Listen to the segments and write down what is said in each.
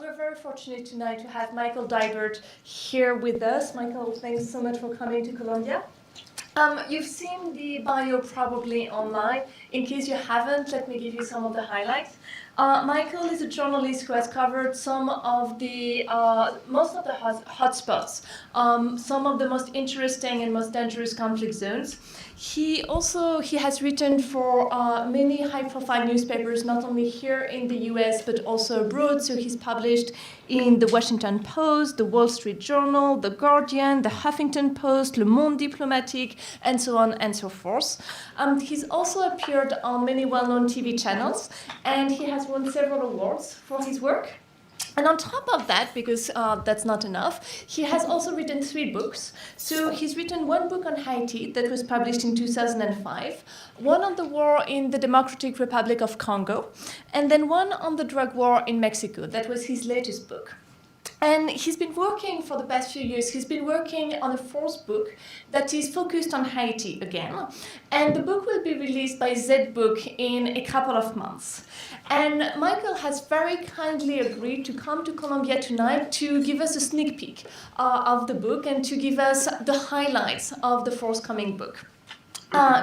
We're very fortunate tonight to have Michael Deibert here with us. Michael, thanks so much for coming to Colombia. You've seen the bio probably online. In case you haven't, let me give you some of the highlights. Michael is a journalist who has covered some of the most of the hotspots, some of the most interesting and most dangerous conflict zones. He has written for many high-profile newspapers, not only here in the U.S. but also abroad. So he's published in the Washington Post, the Wall Street Journal, the Guardian, the Huffington Post, Le Monde Diplomatique, and so on and so forth. He's also appeared on many well-known TV channels, and he has won several awards for his work. And on top of that, because that's not enough, he has also written 3 books. So he's written one book on Haiti that was published in 2005, one on the war in the Democratic Republic of Congo, and then one on the drug war in Mexico. That was his latest book. And he's been working for the past few years, he's been working on a 4th book that is focused on Haiti again. And the book will be released by Z-Book in a couple of months. And Michael has very kindly agreed to come to Colombia tonight to give us a sneak peek of the book and to give us the highlights of the forthcoming book,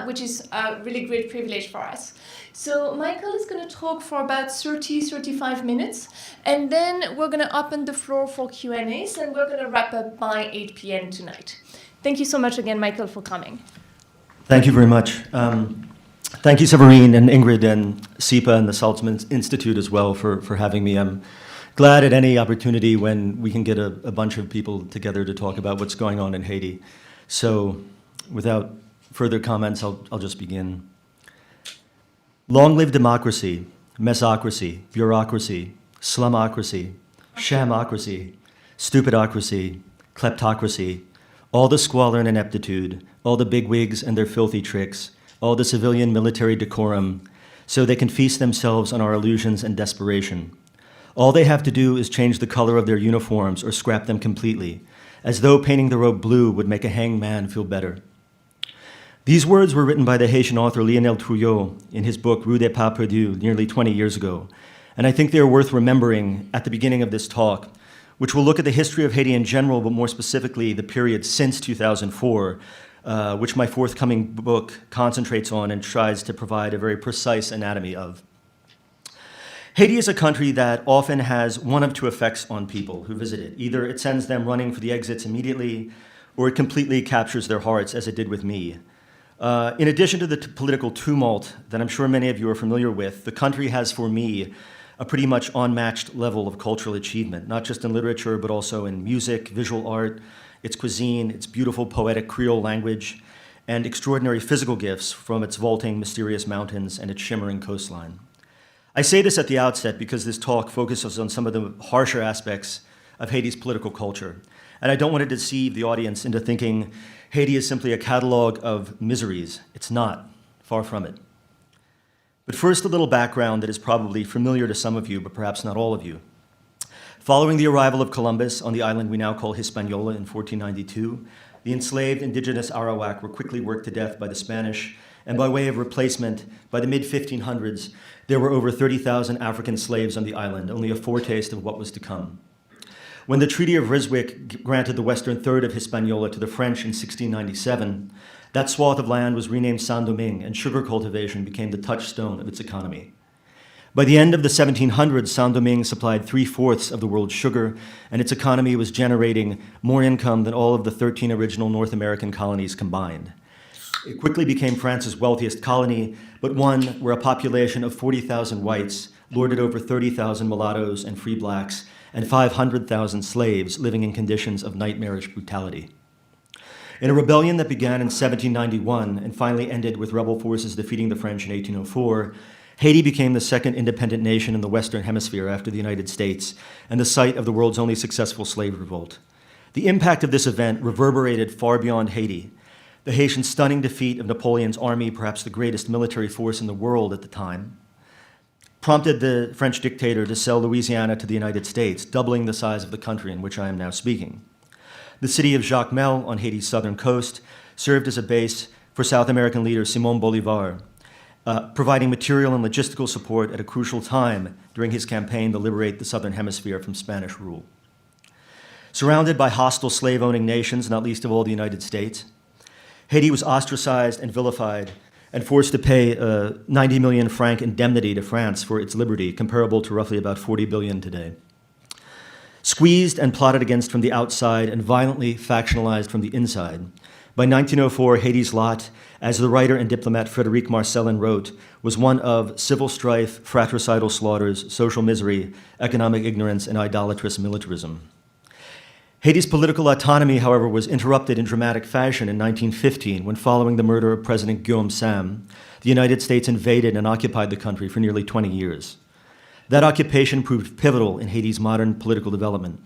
which is a really great privilege for us. So Michael is going to talk for about 35 minutes, and then we're going to open the floor for Q&As, and we're going to wrap up by 8 p.m. tonight. Thank you so much again, Michael, for coming. Thank you very much. Thank you, Severine and Ingrid and SIPA and the Saltzman Institute as well for having me. I'm glad at any opportunity when we can get a bunch of people together to talk about what's going on in Haiti. So without further comments, I'll just begin. Long live democracy, mesocracy, bureaucracy, slumocracy, shamocracy, stupidocracy, kleptocracy, all the squalor and ineptitude, all the bigwigs and their filthy tricks, all the civilian military decorum, so they can feast themselves on our illusions and desperation. All they have to do is change the color of their uniforms or scrap them completely, as though painting the robe blue would make a hanged man feel better. These words were written by the Haitian author Lionel Trouillot in his book Rue des Pas Perdus nearly 20 years ago, and I think they are worth remembering at the beginning of this talk, which will look at the history of Haiti in general, but more specifically the period since 2004, which my forthcoming book concentrates on and tries to provide a very precise anatomy of. Haiti is a country that often has one of 2 effects on people who visit it. Either it sends them running for the exits immediately, or it completely captures their hearts, as it did with me. In addition to the political tumult that I'm sure many of you are familiar with, the country has, for me, a pretty much unmatched level of cultural achievement, not just in literature, but also in music, visual art, its cuisine, its beautiful poetic Creole language, and extraordinary physical gifts from its vaulting, mysterious mountains and its shimmering coastline. I say this at the outset because this talk focuses on some of the harsher aspects of Haiti's political culture, and I don't want to deceive the audience into thinking Haiti is simply a catalog of miseries. It's not, far from it. But first, a little background that is probably familiar to some of you, but perhaps not all of you. Following the arrival of Columbus on the island we now call Hispaniola in 1492, the enslaved indigenous Arawak were quickly worked to death by the Spanish, and by way of replacement, by the mid-1500s, there were over 30,000 African slaves on the island, only a foretaste of what was to come. When the Treaty of Ryswick granted the western third of Hispaniola to the French in 1697, that swath of land was renamed Saint-Domingue, and sugar cultivation became the touchstone of its economy. By the end of the 1700s, Saint-Domingue supplied 3/4 of the world's sugar, and its economy was generating more income than all of the 13 original North American colonies combined. It quickly became France's wealthiest colony, but one where a population of 40,000 whites lorded over 30,000 mulattoes and free blacks, and 500,000 slaves living in conditions of nightmarish brutality. In a rebellion that began in 1791 and finally ended with rebel forces defeating the French in 1804, Haiti became the second independent nation in the Western Hemisphere after the United States and the site of the world's only successful slave revolt. The impact of this event reverberated far beyond Haiti. The Haitian stunning defeat of Napoleon's army, perhaps the greatest military force in the world at the time, prompted the French dictator to sell Louisiana to the United States, doubling the size of the country in which I am now speaking. The city of Jacmel on Haiti's southern coast served as a base for South American leader Simón Bolívar, providing material and logistical support at a crucial time during his campaign to liberate the Southern Hemisphere from Spanish rule. Surrounded by hostile slave-owning nations, not least of all the United States, Haiti was ostracized and vilified and forced to pay a 90 million franc indemnity to France for its liberty, comparable to roughly about 40 billion today. Squeezed and plotted against from the outside and violently factionalized from the inside, by 1904, Haiti's lot, as the writer and diplomat Frédéric Marcellin wrote, was one of civil strife, fratricidal slaughters, social misery, economic ignorance, and idolatrous militarism. Haiti's political autonomy, however, was interrupted in dramatic fashion in 1915 when, following the murder of President Guillaume Sam, the United States invaded and occupied the country for nearly 20 years. That occupation proved pivotal in Haiti's modern political development,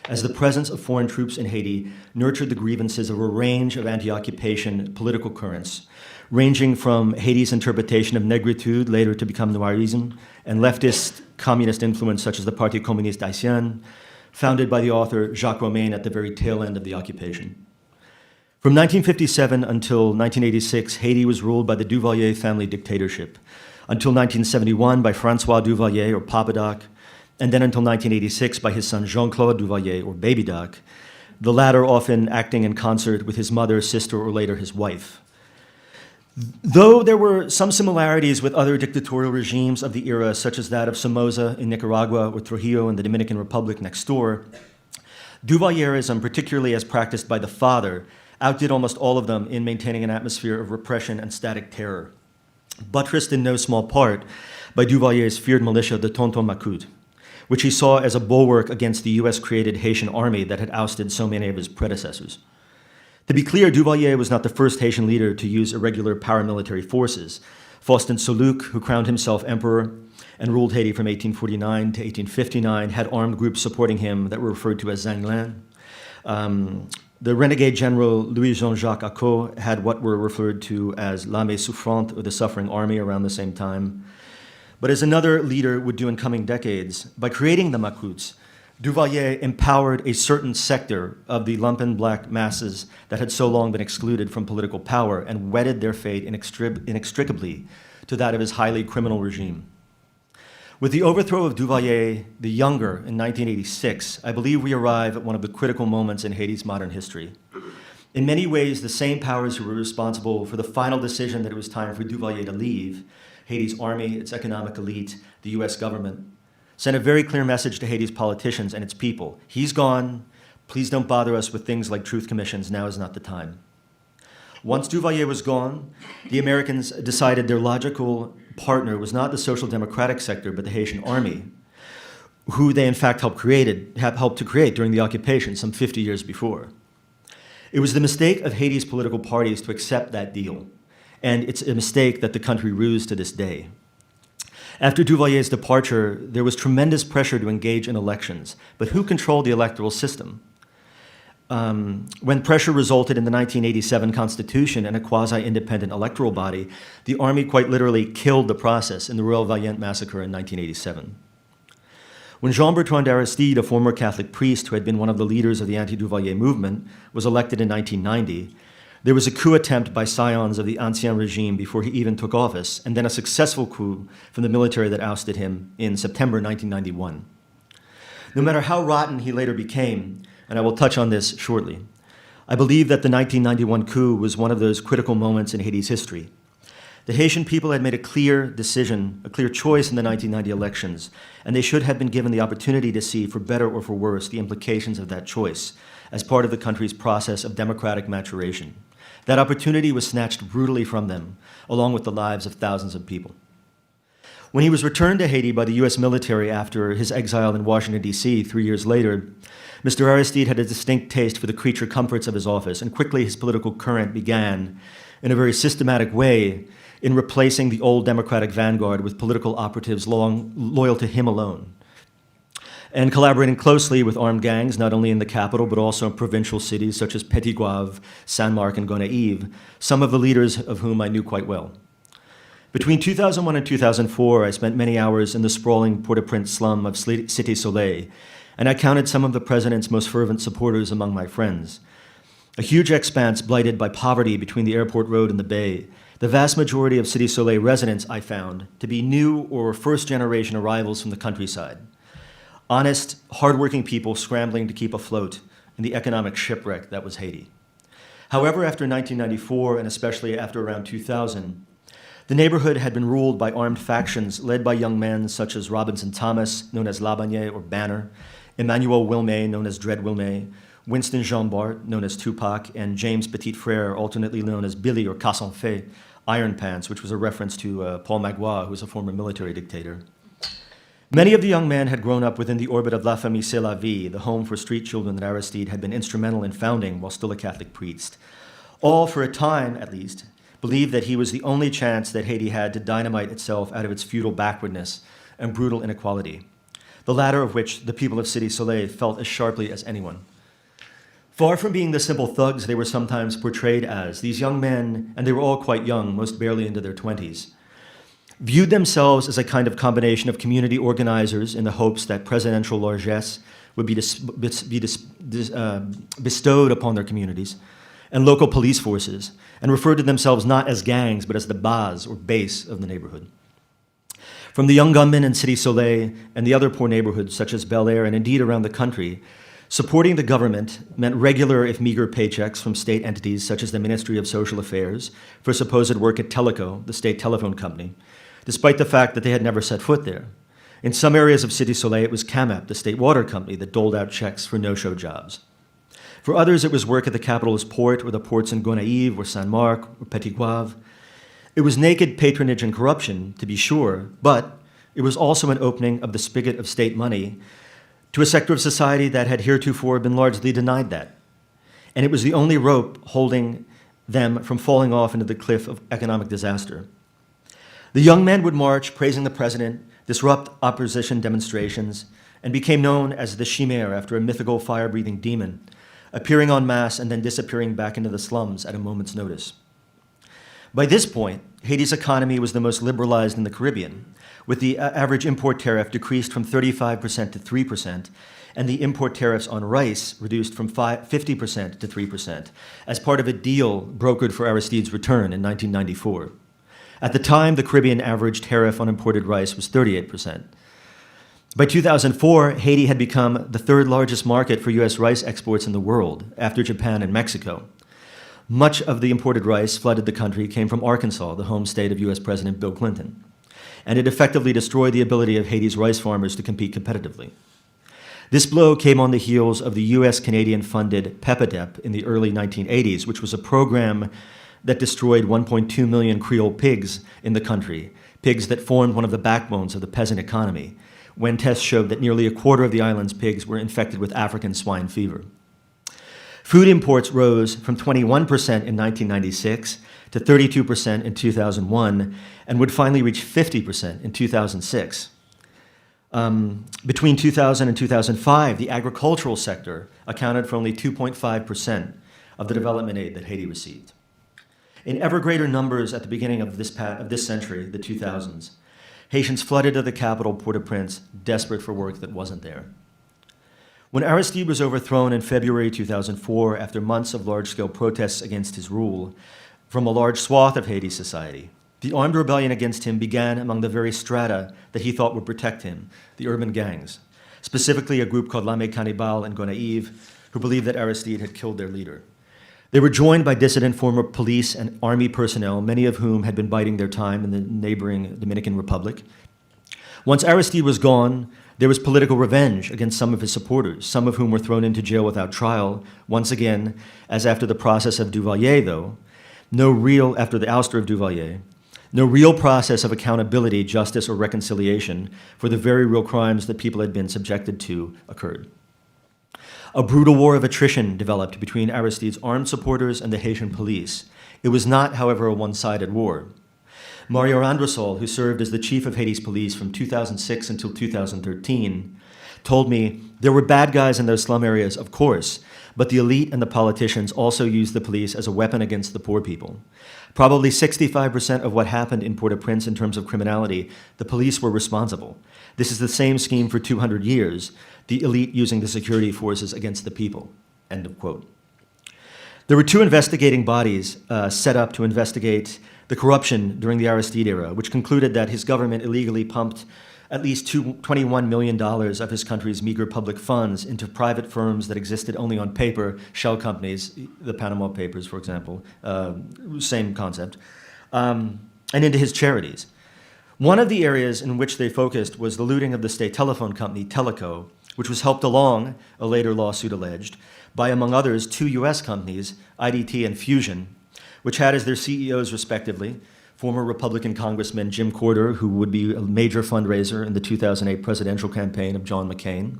as the presence of foreign troops in Haiti nurtured the grievances of a range of anti-occupation political currents, ranging from Haiti's interpretation of negritude, later to become noirism, and leftist communist influence such as the Parti Communiste Haïtien, founded by the author Jacques Romain at the very tail end of the occupation. From 1957 until 1986, Haiti was ruled by the Duvalier family dictatorship, until 1971 by François Duvalier, or Papa Doc, and then until 1986 by his son Jean-Claude Duvalier, or Baby Doc, the latter often acting in concert with his mother, sister, or later his wife. Though there were some similarities with other dictatorial regimes of the era, such as that of Somoza in Nicaragua or Trujillo in the Dominican Republic next door, Duvalierism, particularly as practiced by the father, outdid almost all of them in maintaining an atmosphere of repression and static terror, buttressed in no small part by Duvalier's feared militia, the Tonton Macoute, which he saw as a bulwark against the US-created Haitian army that had ousted so many of his predecessors. To be clear, Duvalier was not the first Haitian leader to use irregular paramilitary forces. Faustin Soulouque, who crowned himself emperor and ruled Haiti from 1849 to 1859, had armed groups supporting him that were referred to as Zanglin. The renegade general Louis Jean-Jacques Acot had what were referred to as l'Armée Souffrante, or the Suffering Army, around the same time. But as another leader would do in coming decades, by creating the Macoutes, Duvalier empowered a certain sector of the lumpen black masses that had so long been excluded from political power and wedded their fate inextricably to that of his highly criminal regime. With the overthrow of Duvalier the Younger in 1986, I believe we arrive at one of the critical moments in Haiti's modern history. In many ways, the same powers who were responsible for the final decision that it was time for Duvalier to leave, Haiti's army, its economic elite, the US government, sent a very clear message to Haiti's politicians and its people. He's gone. Please don't bother us with things like truth commissions. Now is not the time. Once Duvalier was gone, the Americans decided their logical partner was not the social democratic sector, but the Haitian army, who they in fact helped to create during the occupation some 50 years before. It was the mistake of Haiti's political parties to accept that deal, and it's a mistake that the country rues to this day. After Duvalier's departure, there was tremendous pressure to engage in elections, but who controlled the electoral system? When pressure resulted in the 1987 Constitution and a quasi-independent electoral body, the army quite literally killed the process in the Royal Valiant massacre in 1987. When Jean-Bertrand Aristide, a former Catholic priest who had been one of the leaders of the anti-Duvalier movement, was elected in 1990, there was a coup attempt by scions of the Ancien regime before he even took office, and then a successful coup from the military that ousted him in September 1991. No matter how rotten he later became, and I will touch on this shortly, I believe that the 1991 coup was one of those critical moments in Haiti's history. The Haitian people had made a clear decision, a clear choice in the 1990 elections, and they should have been given the opportunity to see, for better or for worse, the implications of that choice as part of the country's process of democratic maturation. That opportunity was snatched brutally from them, along with the lives of thousands of people. When he was returned to Haiti by the US military after his exile in Washington, D.C. 3 years later, Mr. Aristide had a distinct taste for the creature comforts of his office, and quickly his political current began, in a very systematic way, in replacing the old democratic vanguard with political operatives loyal to him alone, and collaborating closely with armed gangs, not only in the capital, but also in provincial cities such as Petit-Goâve, Saint-Marc, and Gonaïves, some of the leaders of whom I knew quite well. Between 2001 and 2004, I spent many hours in the sprawling Port-au-Prince slum of Cité Soleil, and I counted some of the president's most fervent supporters among my friends. A huge expanse blighted by poverty between the airport road and the bay, the vast majority of Cité Soleil residents I found to be new or first-generation arrivals from the countryside. Honest, hardworking people scrambling to keep afloat in the economic shipwreck that was Haiti. However, after 1994, and especially after around 2000, the neighborhood had been ruled by armed factions led by young men such as Robinson Thomas, known as Labanier or Banner, Emmanuel Wilmé, known as Dread Wilmé, Winston Jean Bart, known as Tupac, and James Petit Frere, alternately known as Billy or Cassanfe, Iron Pants, which was a reference to Paul Magloire, who was a former military dictator. Many of the young men had grown up within the orbit of La Famille C'est la Vie, the home for street children that Aristide had been instrumental in founding while still a Catholic priest. All, for a time at least, believed that he was the only chance that Haiti had to dynamite itself out of its feudal backwardness and brutal inequality, the latter of which the people of Cité Soleil felt as sharply as anyone. Far from being the simple thugs they were sometimes portrayed as, these young men, and they were all quite young, most barely into their 20s, viewed themselves as a kind of combination of community organizers in the hopes that presidential largesse would be bestowed upon their communities, and local police forces, and referred to themselves not as gangs, but as the base or base of the neighborhood. From the young gunmen in Cité Soleil and the other poor neighborhoods such as Bel Air and indeed around the country, supporting the government meant regular, if meager, paychecks from state entities such as the Ministry of Social Affairs for supposed work at Teleco, the state telephone company, despite the fact that they had never set foot there. In some areas of Cité Soleil, it was CAMEP, the state water company, that doled out checks for no-show jobs. For others, it was work at the capital's port or the ports in Gonaïves or Saint-Marc or Petit Goâve. It was naked patronage and corruption, to be sure, but it was also an opening of the spigot of state money to a sector of society that had heretofore been largely denied that. And it was the only rope holding them from falling off into the cliff of economic disaster. The young men would march, praising the president, disrupt opposition demonstrations, and became known as the Chimère after a mythical fire-breathing demon, appearing en masse and then disappearing back into the slums at a moment's notice. By this point, Haiti's economy was the most liberalized in the Caribbean, with the average import tariff decreased from 35% to 3%, and the import tariffs on rice reduced from 50% to 3%, as part of a deal brokered for Aristide's return in 1994. At the time, the Caribbean average tariff on imported rice was 38%. By 2004, Haiti had become the third largest market for U.S. rice exports in the world, after Japan and Mexico. Much of the imported rice flooded the country came from Arkansas, the home state of U.S. President Bill Clinton, and it effectively destroyed the ability of Haiti's rice farmers to compete competitively. This blow came on the heels of the U.S.-Canadian-funded PEPADEP in the early 1980s, which was a program that destroyed 1.2 million Creole pigs in the country, pigs that formed one of the backbones of the peasant economy, when tests showed that nearly a quarter of the island's pigs were infected with African swine fever. Food imports rose from 21% in 1996 to 32% in 2001, and would finally reach 50% in 2006. Between 2000 and 2005, the agricultural sector accounted for only 2.5% of the development aid that Haiti received. In ever greater numbers at the beginning of this century, the 2000s, Haitians flooded to the capital, Port-au-Prince, desperate for work that wasn't there. When Aristide was overthrown in February 2004, after months of large-scale protests against his rule from a large swath of Haiti society, the armed rebellion against him began among the very strata that he thought would protect him, the urban gangs, specifically a group called L'Armée Cannibale and Gonaïves, who believed that Aristide had killed their leader. They were joined by dissident former police and army personnel, many of whom had been biding their time in the neighboring Dominican Republic. Once Aristide was gone, there was political revenge against some of his supporters, some of whom were thrown into jail without trial, once again, as after the process of Duvalier, though, after the ouster of Duvalier, no real process of accountability, justice, or reconciliation for the very real crimes that people had been subjected to occurred. A brutal war of attrition developed between Aristide's armed supporters and the Haitian police. It was not, however, a one-sided war. Mario Androsol, who served as the chief of Haiti's police from 2006 until 2013, told me, there were bad guys in those slum areas, of course, but the elite and the politicians also used the police as a weapon against the poor people. Probably 65% of what happened in Port-au-Prince in terms of criminality, the police were responsible. This is the same scheme for 200 years, the elite using the security forces against the people, end of quote. There were two investigating bodies set up to investigate the corruption during the Aristide era, which concluded that his government illegally pumped at least $21 million of his country's meager public funds into private firms that existed only on paper, shell companies, the Panama Papers, for example, same concept, and into his charities. One of the areas in which they focused was the looting of the state telephone company, Teleco, which was helped along, a later lawsuit alleged, by, among others, two US companies, IDT and Fusion, which had as their CEOs, respectively, former Republican Congressman Jim Corder, who would be a major fundraiser in the 2008 presidential campaign of John McCain,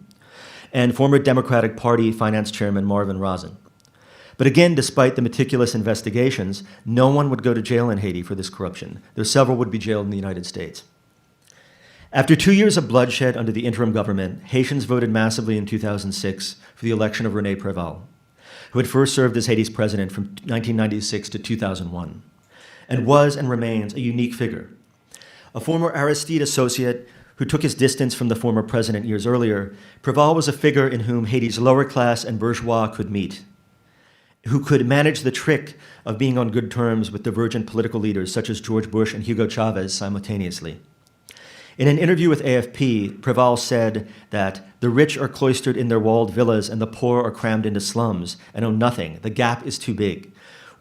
and former Democratic Party Finance Chairman Marvin Rosen. But again, despite the meticulous investigations, no one would go to jail in Haiti for this corruption, though several would be jailed in the United States. After 2 years of bloodshed under the interim government, Haitians voted massively in 2006 for the election of René Préval, who had first served as Haiti's president from 1996 to 2001, and was and remains a unique figure. A former Aristide associate who took his distance from the former president years earlier, Préval was a figure in whom Haiti's lower class and bourgeois could meet, who could manage the trick of being on good terms with divergent political leaders such as George Bush and Hugo Chavez simultaneously. In an interview with AFP, Préval said that the rich are cloistered in their walled villas and the poor are crammed into slums and own nothing. The gap is too big.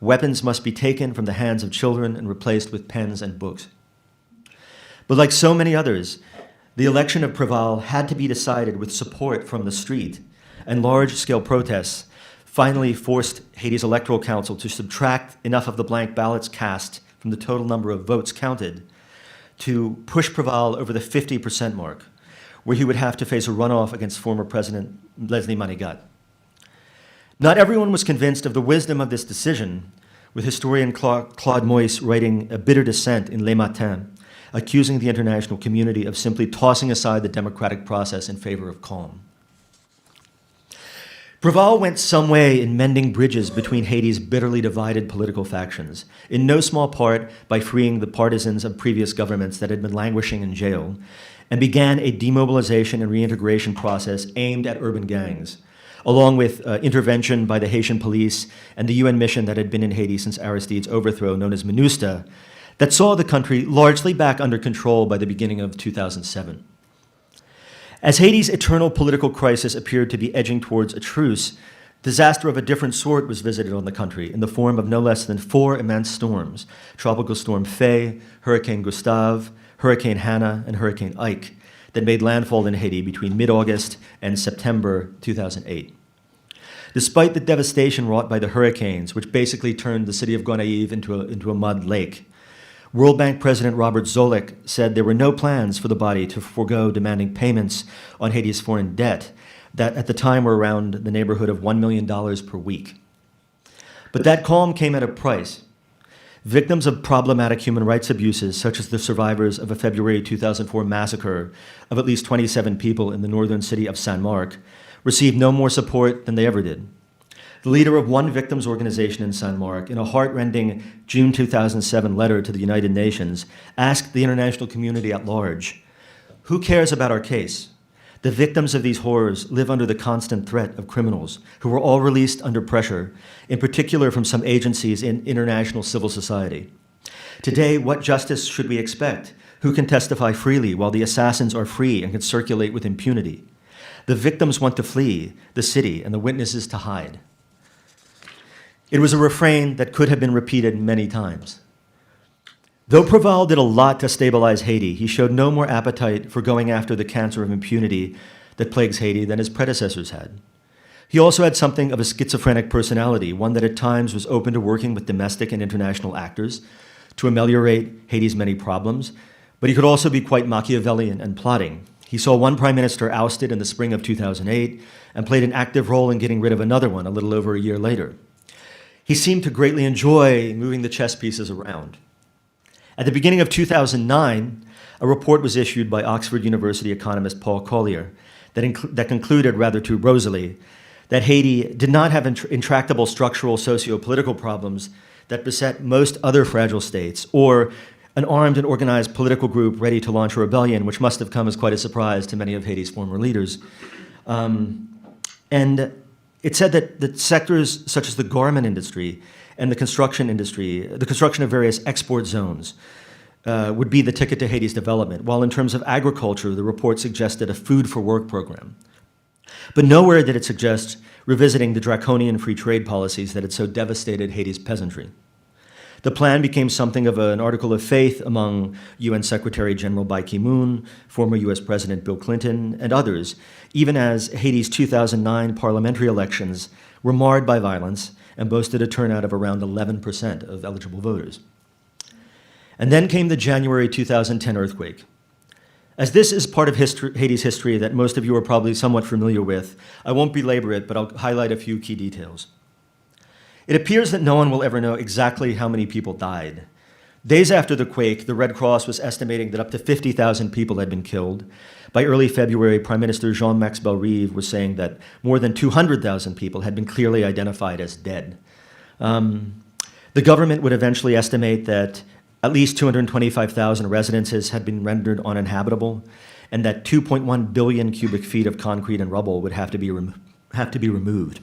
Weapons must be taken from the hands of children and replaced with pens and books. But like so many others, the election of Préval had to be decided with support from the street, and large-scale protests finally forced Haiti's Electoral Council to subtract enough of the blank ballots cast from the total number of votes counted to push Préval over the 50% mark, where he would have to face a runoff against former President Leslie Manigat. Not everyone was convinced of the wisdom of this decision, with historian Claude Moyse writing a bitter dissent in Le Matin, accusing the international community of simply tossing aside the democratic process in favor of calm. Préval went some way in mending bridges between Haiti's bitterly divided political factions, in no small part by freeing the partisans of previous governments that had been languishing in jail, and began a demobilization and reintegration process aimed at urban gangs, along with intervention by the Haitian police and the UN mission that had been in Haiti since Aristide's overthrow, known as MINUSTA, that saw the country largely back under control by the beginning of 2007. As Haiti's eternal political crisis appeared to be edging towards a truce, disaster of a different sort was visited on the country in the form of no less than 4 immense storms: Tropical Storm Faye, Hurricane Gustave, Hurricane Hannah, and Hurricane Ike, that made landfall in Haiti between mid-August and September 2008. Despite the devastation wrought by the hurricanes, which basically turned the city of Gonaïves into a mud lake, World Bank President Robert Zoellick said there were no plans for the body to forego demanding payments on Haiti's foreign debt that at the time were around the neighborhood of $1 million per week. But that calm came at a price. Victims of problematic human rights abuses, such as the survivors of a February 2004 massacre of at least 27 people in the northern city of San Marc, received no more support than they ever did. The leader of one victims organization in San Marc, in a heart-rending June 2007 letter to the United Nations, asked the international community at large, "Who cares about our case? The victims of these horrors live under the constant threat of criminals who were all released under pressure, in particular from some agencies in international civil society. Today, what justice should we expect? Who can testify freely while the assassins are free and can circulate with impunity? The victims want to flee the city and the witnesses to hide." It was a refrain that could have been repeated many times. Though Préval did a lot to stabilize Haiti, he showed no more appetite for going after the cancer of impunity that plagues Haiti than his predecessors had. He also had something of a schizophrenic personality, one that at times was open to working with domestic and international actors to ameliorate Haiti's many problems, but he could also be quite Machiavellian and plotting. He saw one prime minister ousted in the spring of 2008 and played an active role in getting rid of another one a little over a year later. He seemed to greatly enjoy moving the chess pieces around. At the beginning of 2009, a report was issued by Oxford University economist Paul Collier that concluded, rather too rosily, that Haiti did not have intractable structural socio-political problems that beset most other fragile states, or an armed and organized political group ready to launch a rebellion, which must have come as quite a surprise to many of Haiti's former leaders. And it said that sectors such as the garment industry and the construction industry, the construction of various export zones, would be the ticket to Haiti's development, while in terms of agriculture, the report suggested a food for work program. But nowhere did it suggest revisiting the draconian free trade policies that had so devastated Haiti's peasantry. The plan became something of an article of faith among UN Secretary General Ban Ki-moon, former US President Bill Clinton, and others, even as Haiti's 2009 parliamentary elections were marred by violence and boasted a turnout of around 11% of eligible voters. And then came the January 2010 earthquake. As this is part of Haiti's history that most of you are probably somewhat familiar with, I won't belabor it, but I'll highlight a few key details. It appears that no one will ever know exactly how many people died. Days after the quake, the Red Cross was estimating that up to 50,000 people had been killed. By early February, Prime Minister Jean-Max Bellerive was saying that more than 200,000 people had been clearly identified as dead. The government would eventually estimate that at least 225,000 residences had been rendered uninhabitable, and that 2.1 billion cubic feet of concrete and rubble would have to be removed.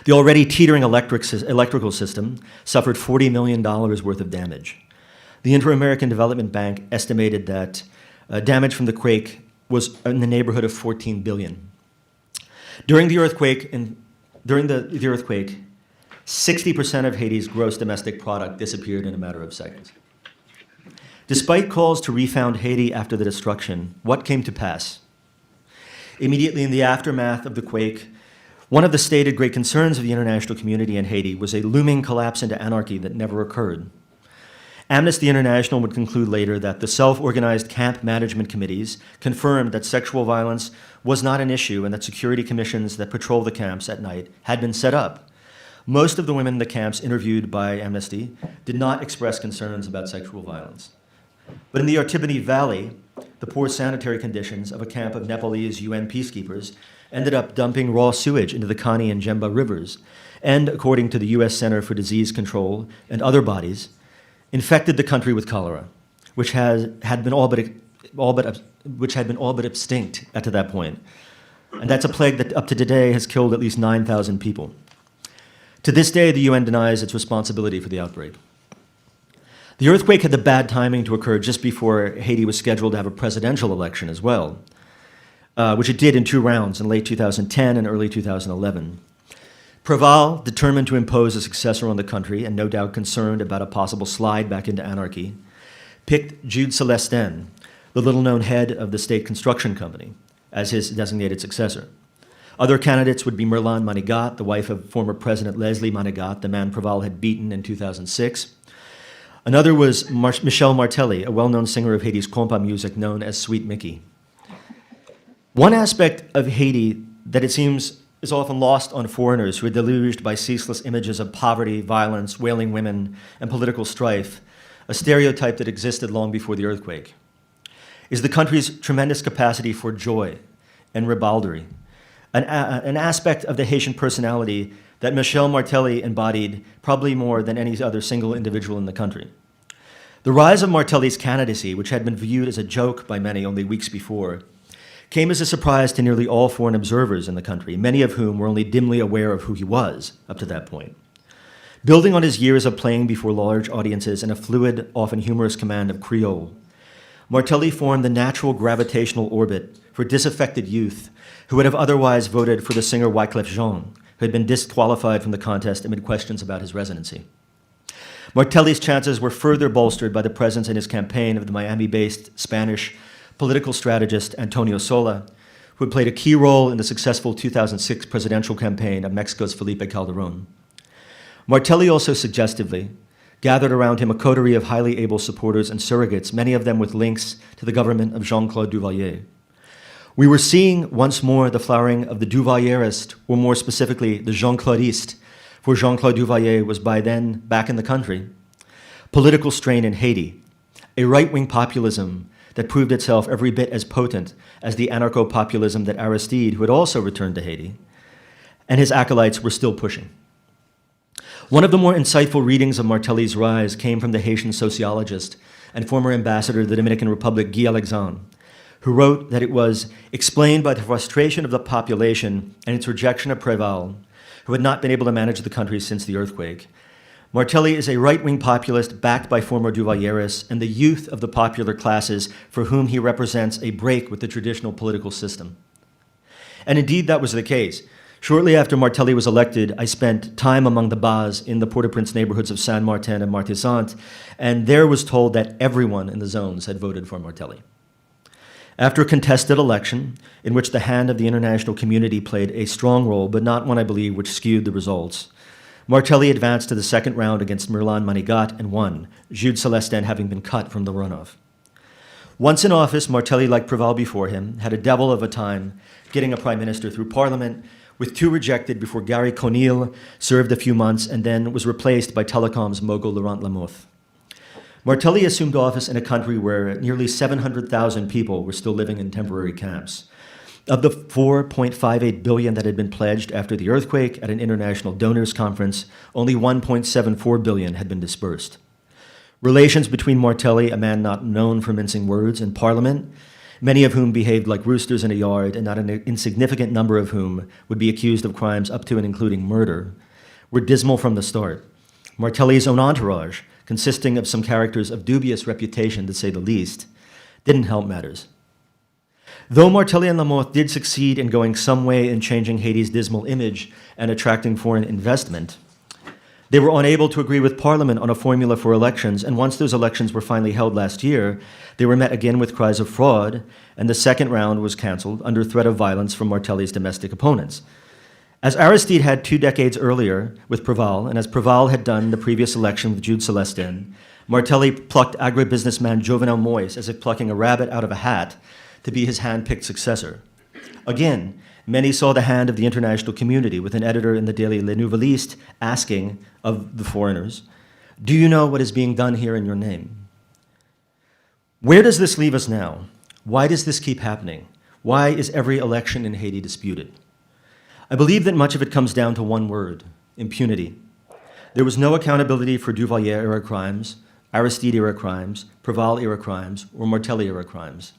The already teetering electrical system suffered $40 million worth of damage. The Inter-American Development Bank estimated that damage from the quake was in the neighborhood of 14 billion. During the earthquake, 60% of Haiti's gross domestic product disappeared in a matter of seconds. Despite calls to refound Haiti after the destruction, what came to pass? Immediately in the aftermath of the quake, one of the stated great concerns of the international community in Haiti was a looming collapse into anarchy that never occurred. Amnesty International would conclude later that the self-organized camp management committees confirmed that sexual violence was not an issue and that security commissions that patrol the camps at night had been set up. Most of the women in the camps interviewed by Amnesty did not express concerns about sexual violence. But in the Artibonite Valley, the poor sanitary conditions of a camp of Nepalese UN peacekeepers ended up dumping raw sewage into the Kani and Jemba rivers, and, according to the US Center for Disease Control and other bodies, infected the country with cholera, which had been all but extinct up to that point. And that's a plague that up to today has killed at least 9,000 people. To this day, the UN denies its responsibility for the outbreak. The earthquake had the bad timing to occur just before Haiti was scheduled to have a presidential election as well, which it did in 2 rounds in late 2010 and early 2011. Preval, determined to impose a successor on the country and no doubt concerned about a possible slide back into anarchy, picked Jude Celestin, the little-known head of the state construction company, as his designated successor. Other candidates would be Merlan Manigat, the wife of former President Leslie Manigat, the man Preval had beaten in 2006. Another was Michel Martelly, a well-known singer of Haiti's compa music known as Sweet Mickey. One aspect of Haiti that it seems is often lost on foreigners who are deluged by ceaseless images of poverty, violence, wailing women, and political strife, a stereotype that existed long before the earthquake, is the country's tremendous capacity for joy and ribaldry, an aspect of the Haitian personality that Michel Martelly embodied probably more than any other single individual in the country. The rise of Martelly's candidacy, which had been viewed as a joke by many only weeks before, came as a surprise to nearly all foreign observers in the country, many of whom were only dimly aware of who he was up to that point. Building on his years of playing before large audiences in a fluid, often humorous command of Creole, Martelly formed the natural gravitational orbit for disaffected youth who would have otherwise voted for the singer Wyclef Jean, who had been disqualified from the contest amid questions about his residency. Martelly's chances were further bolstered by the presence in his campaign of the Miami-based Spanish political strategist Antonio Sola, who had played a key role in the successful 2006 presidential campaign of Mexico's Felipe Calderón. Martelly also suggestively gathered around him a coterie of highly able supporters and surrogates, many of them with links to the government of Jean-Claude Duvalier. We were seeing once more the flowering of the Duvalierist, or more specifically, the Jean-Claudiste, for Jean-Claude Duvalier was by then back in the country. Political strain in Haiti, a right-wing populism that proved itself every bit as potent as the anarcho-populism that Aristide, who had also returned to Haiti, and his acolytes were still pushing. One of the more insightful readings of Martelly's rise came from the Haitian sociologist and former ambassador to the Dominican Republic, Guy Alexandre, who wrote that it was explained by the frustration of the population and its rejection of Préval, who had not been able to manage the country since the earthquake. Martelly is a right-wing populist backed by former Duvalierists and the youth of the popular classes for whom he represents a break with the traditional political system. And indeed, that was the case. Shortly after Martelly was elected, I spent time among the Bas in the Port-au-Prince neighborhoods of Saint-Martin and Martissant, and there was told that everyone in the zones had voted for Martelly. After a contested election, in which the hand of the international community played a strong role, but not one, I believe, which skewed the results, Martelly advanced to the second round against Mirlan Manigat and won, Jude Celestin having been cut from the runoff. Once in office, Martelly, like Préval before him, had a devil of a time getting a prime minister through parliament, with two rejected before Gary Conille served a few months and then was replaced by telecom's mogul Laurent Lamothe. Martelly assumed office in a country where nearly 700,000 people were still living in temporary camps. Of the $4.58 billion that had been pledged after the earthquake at an international donors conference, only $1.74 billion had been dispersed. Relations between Martelly, a man not known for mincing words, and Parliament, many of whom behaved like roosters in a yard and not an insignificant number of whom would be accused of crimes up to and including murder, were dismal from the start. Martelly's own entourage, consisting of some characters of dubious reputation to say the least, didn't help matters. Though Martelly and Lamothe did succeed in going some way in changing Haiti's dismal image and attracting foreign investment, they were unable to agree with Parliament on a formula for elections, and once those elections were finally held last year, they were met again with cries of fraud, and the second round was cancelled under threat of violence from Martelly's domestic opponents. As Aristide had 2 decades earlier with Préval, and as Préval had done the previous election with Jude Celestin, Martelly plucked agribusinessman Jovenel Moïse as if plucking a rabbit out of a hat to be his hand-picked successor. Again, many saw the hand of the international community, with an editor in the daily Le Nouveliste asking of the foreigners, "Do you know what is being done here in your name?" Where does this leave us now? Why does this keep happening? Why is every election in Haiti disputed? I believe that much of it comes down to one word: impunity. There was no accountability for Duvalier-era crimes, Aristide-era crimes, Préval-era crimes, or Martelly-era crimes.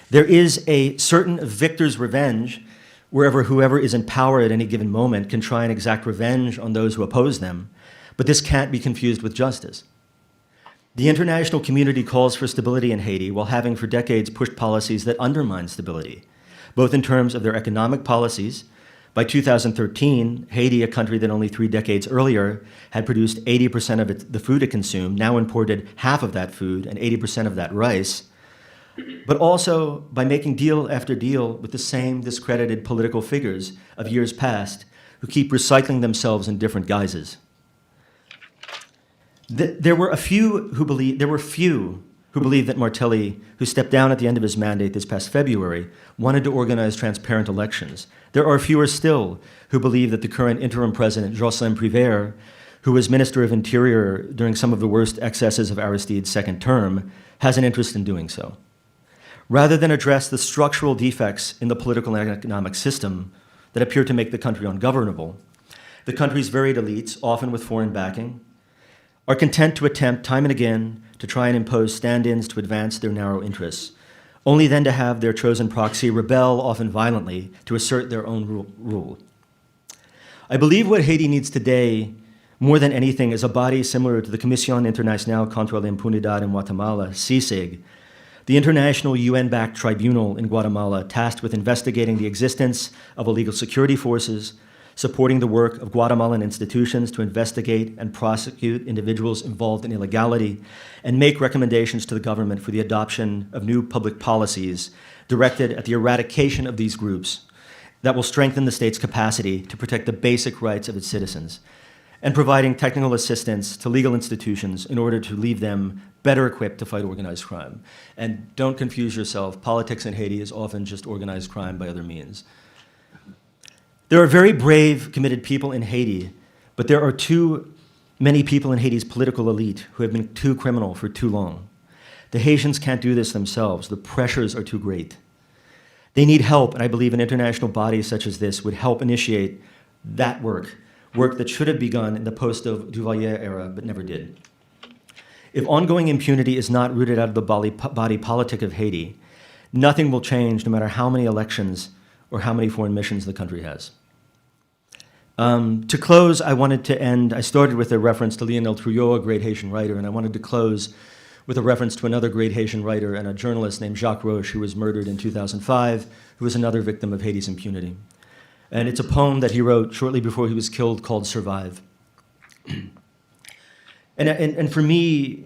There is a certain victor's revenge wherever whoever is in power at any given moment can try and exact revenge on those who oppose them, but this can't be confused with justice. The international community calls for stability in Haiti while having for decades pushed policies that undermine stability, both in terms of their economic policies. By 2013, Haiti, a country that only 3 decades earlier had produced 80% of the food it consumed, now imported half of that food and 80% of that rice, but also by making deal after deal with the same discredited political figures of years past who keep recycling themselves in different guises. There were few who believed that Martelly, who stepped down at the end of his mandate this past February, wanted to organize transparent elections. There are fewer still who believe that the current interim president, Jocelyn Prévert, who was Minister of Interior during some of the worst excesses of Aristide's second term, has an interest in doing so. Rather than address the structural defects in the political and economic system that appear to make the country ungovernable, the country's varied elites, often with foreign backing, are content to attempt time and again to try and impose stand-ins to advance their narrow interests, only then to have their chosen proxy rebel, often violently, to assert their own rule. I believe what Haiti needs today, more than anything, is a body similar to the Commission Internationale contre l'Impunidad in Guatemala, CICIG, the international UN-backed tribunal in Guatemala tasked with investigating the existence of illegal security forces, supporting the work of Guatemalan institutions to investigate and prosecute individuals involved in illegality, and make recommendations to the government for the adoption of new public policies directed at the eradication of these groups that will strengthen the state's capacity to protect the basic rights of its citizens, and providing technical assistance to legal institutions in order to leave them better equipped to fight organized crime. And don't confuse yourself, politics in Haiti is often just organized crime by other means. There are very brave, committed people in Haiti, but there are too many people in Haiti's political elite who have been too criminal for too long. The Haitians can't do this themselves. The pressures are too great. They need help, and I believe an international body such as this would help initiate that work that should have begun in the post-Duvalier era, but never did. If ongoing impunity is not rooted out of the body politic of Haiti, nothing will change no matter how many elections or how many foreign missions the country has. To close, I started with a reference to Lionel Trouillot, a great Haitian writer, and I wanted to close with a reference to another great Haitian writer and a journalist named Jacques Roche, who was murdered in 2005, who was another victim of Haiti's impunity. And it's a poem that he wrote shortly before he was killed called Survive. And for me,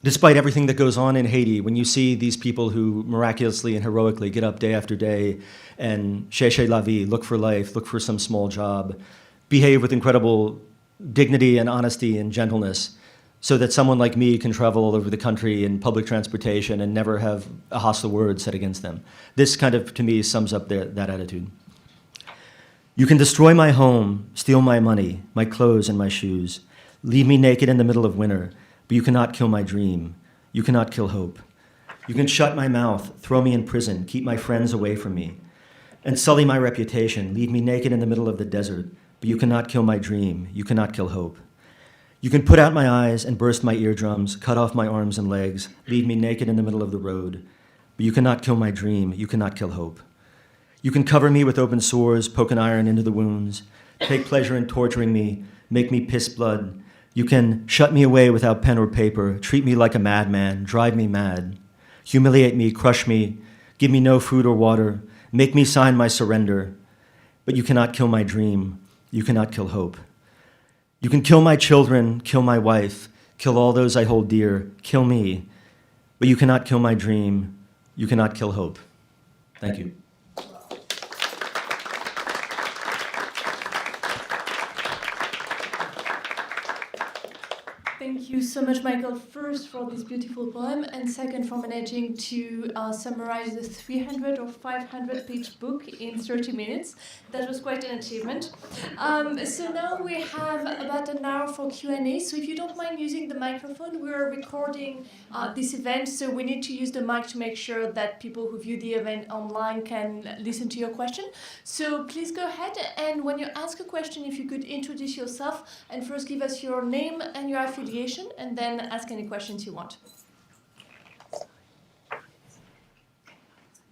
despite everything that goes on in Haiti, when you see these people who miraculously and heroically get up day after day and chercher la vie, look for life, look for some small job, behave with incredible dignity and honesty and gentleness, so that someone like me can travel all over the country in public transportation and never have a hostile word said against them. This kind of, to me, sums up that attitude. You can destroy my home, steal my money, my clothes and my shoes, leave me naked in the middle of winter, but you cannot kill my dream. You cannot kill hope. You can shut my mouth, throw me in prison, keep my friends away from me, and sully my reputation, leave me naked in the middle of the desert, but you cannot kill my dream. You cannot kill hope. You can put out my eyes and burst my eardrums, cut off my arms and legs, leave me naked in the middle of the road. But you cannot kill my dream, you cannot kill hope. You can cover me with open sores, poke an iron into the wounds, take pleasure in torturing me, make me piss blood. You can shut me away without pen or paper, treat me like a madman, drive me mad, humiliate me, crush me, give me no food or water, make me sign my surrender. But you cannot kill my dream, you cannot kill hope. You can kill my children, kill my wife, kill all those I hold dear, kill me, but you cannot kill my dream, you cannot kill hope. Thank you. Thank you so much, Michael, first for this beautiful poem, and second for managing to summarize the 300 or 500-page book in 30 minutes. That was quite an achievement. So now we have about an hour for Q&A, so if you don't mind using the microphone, we're recording this event, so we need to use the mic to make sure that people who view the event online can listen to your question. So please go ahead, and when you ask a question, if you could introduce yourself and first give us your name and your affiliation, and then ask any questions you want.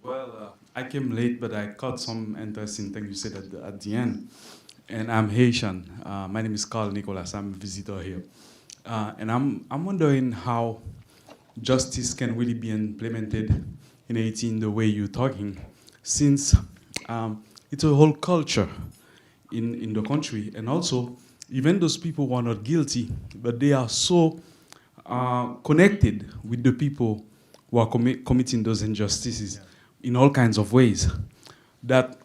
Well, I came late, but I caught some interesting things you said at the end. And I'm Haitian. My name is Carl Nicolas. I'm a visitor here. And I'm wondering how justice can really be implemented in Haiti in the way you're talking, since it's a whole culture in the country. And also, even those people who are not guilty, but they are so connected with the people who are committing those injustices in all kinds of ways, that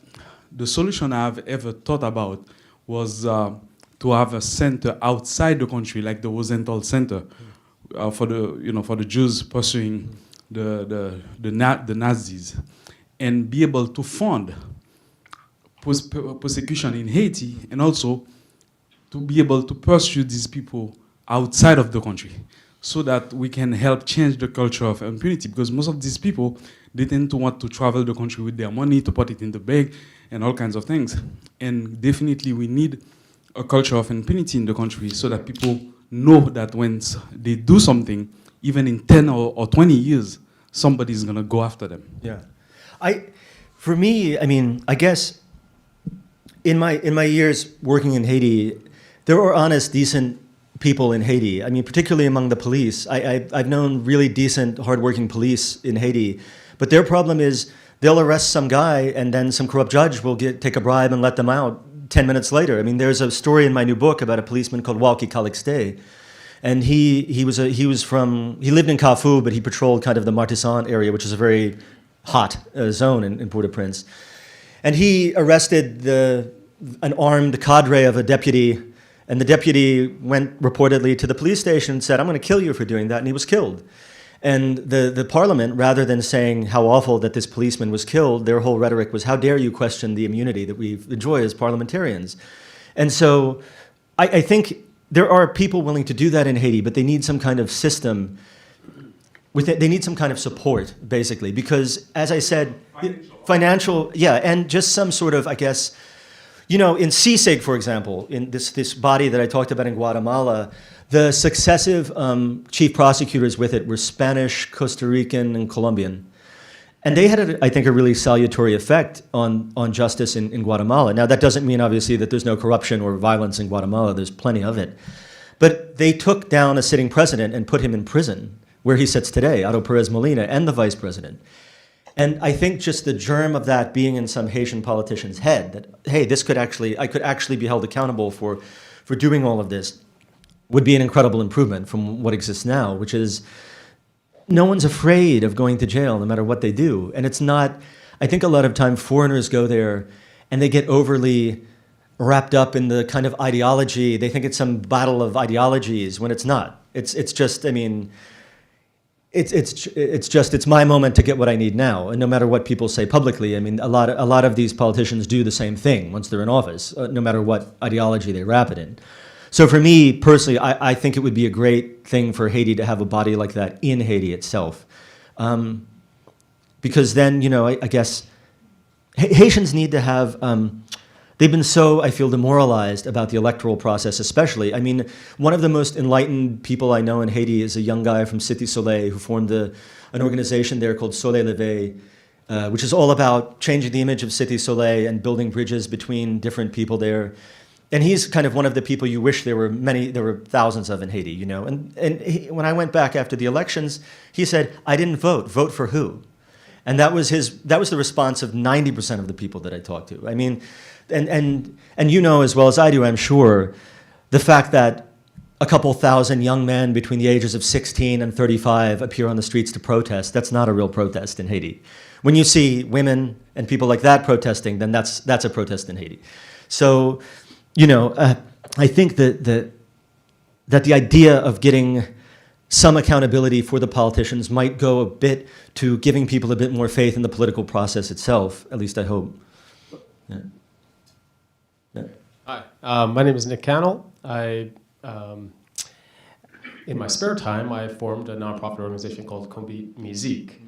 the solution I've ever thought about was to have a center outside the country, like the Rosenthal Center, for the Jews pursuing the Nazis, and be able to fund persecution in Haiti, and also to be able to pursue these people outside of the country, so that we can help change the culture of impunity, because most of these people, they tend to want to travel the country with their money, to put it in the bank, and all kinds of things. And definitely we need a culture of impunity in the country, so that people know that when they do something, even in 10 or 20 years, somebody's gonna go after them. Yeah. For me, I mean, I guess in my years working in Haiti, there are honest, decent people in Haiti. I mean, particularly among the police. I've known really decent, hardworking police in Haiti, but their problem is they'll arrest some guy and then some corrupt judge will take a bribe and let them out 10 minutes later. I mean, there's a story in my new book about a policeman called Walkie Calixte, and he lived in Carrefour, but he patrolled kind of the Martissant area, which is a very hot zone in Port-au-Prince. And he arrested an armed cadre of a deputy, and the deputy went reportedly to the police station and said, "I'm going to kill you for doing that," and he was killed. And the parliament, rather than saying how awful that this policeman was killed, their whole rhetoric was, how dare you question the immunity that we enjoy as parliamentarians? And so I think there are people willing to do that in Haiti, but they need some kind of system. They need some kind of support, basically, because, as I said, financial, yeah, and just some sort of, I guess, in CICIG, for example, in this body that I talked about in Guatemala, the successive chief prosecutors with it were Spanish, Costa Rican, and Colombian. And they had, I think, a really salutary effect on justice in Guatemala. Now, that doesn't mean, obviously, that there's no corruption or violence in Guatemala. There's plenty of it. But they took down a sitting president and put him in prison, where he sits today, Otto Perez Molina, and the vice president. And I think just the germ of that being in some Haitian politician's head, that, hey, I could actually be held accountable for doing all of this, would be an incredible improvement from what exists now, which is no one's afraid of going to jail no matter what they do. And it's not, I think a lot of time foreigners go there and they get overly wrapped up in the kind of ideology. They think it's some battle of ideologies when it's not. It's just, I mean, it's my moment to get what I need now. And no matter what people say publicly, I mean, a lot of these politicians do the same thing once they're in office, no matter what ideology they wrap it in. So for me, personally, I think it would be a great thing for Haiti to have a body like that in Haiti itself. Because then, you know, I guess Haitians need to have, they've been so, I feel, demoralized about the electoral process especially. I mean, one of the most enlightened people I know in Haiti is a young guy from Cité Soleil who formed an organization there called Soleil Levé, which is all about changing the image of Cité Soleil and building bridges between different people there. And he's kind of one of the people you wish there were thousands of in Haiti, you know. And when I went back after the elections, he said, I didn't vote. Vote for who? And that was the response of 90% of the people that I talked to. I mean, and you know as well as I do, I'm sure, the fact that a couple thousand young men between the ages of 16 and 35 appear on the streets to protest, that's not a real protest in Haiti. When you see women and people like that protesting, then that's a protest in Haiti. So, you know, I think that the idea of getting some accountability for the politicians might go a bit to giving people a bit more faith in the political process itself, at least I hope. Yeah. Yeah. Hi, my name is Nick Cannell. In my spare time, I formed a nonprofit organization called Combi Musique.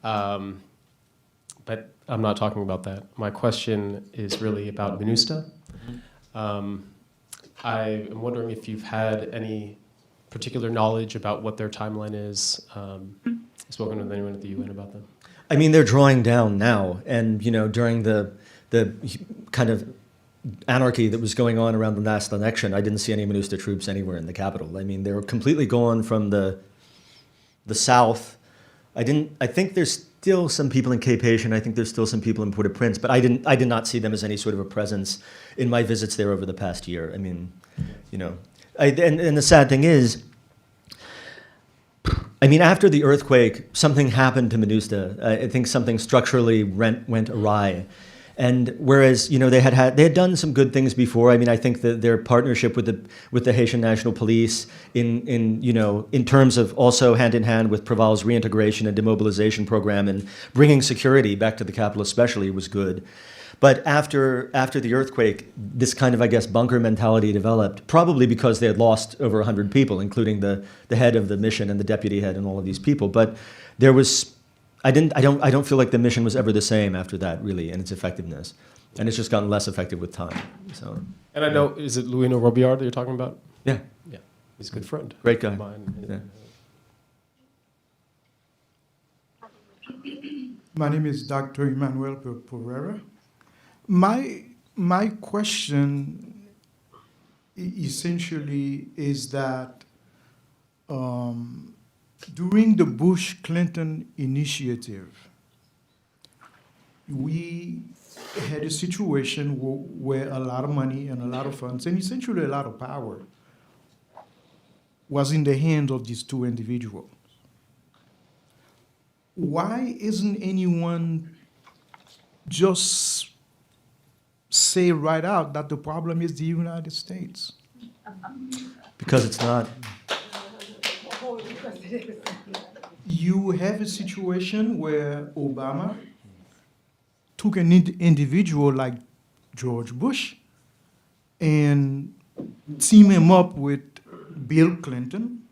But I'm not talking about that. My question is really about MINUSTA. I am wondering if you've had any particular knowledge about what their timeline is, spoken with anyone at the UN about them? I mean, they're drawing down now, and you know, during the kind of anarchy that was going on around the last election, I didn't see any MINUSTA troops anywhere in the capital. I mean, they were completely gone from the south. I think there's still some people in Cape Haitian. I think there's still some people in Port-au-Prince, but I did not see them as any sort of a presence in my visits there over the past year. I mean, you know, and the sad thing is, I mean, after the earthquake, something happened to MINUSTA. I think something structurally went awry. And whereas, you know, they had done some good things before. I mean, I think that their partnership with the Haitian National Police in terms of also hand in hand with Préval's reintegration and demobilization program and bringing security back to the capital especially was good. But after the earthquake, this kind of, I guess, bunker mentality developed, probably because they had lost over 100 people, including the head of the mission and the deputy head and all of these people. But there was, I don't feel like the mission was ever the same after that, really, in its effectiveness. And it's just gotten less effective with time. So. And I know, is it Louino Robillard that you're talking about? Yeah. Yeah, he's a good friend. Great guy. Mine. Yeah. My name is Dr. Emmanuel Pereira. My question essentially is that during the Bush-Clinton initiative, we had a situation where a lot of money and a lot of funds and essentially a lot of power was in the hands of these two individuals. Why isn't anyone just say right out that the problem is the United States? Because it's not. You have a situation where Obama took an individual like George Bush and teamed him up with Bill Clinton,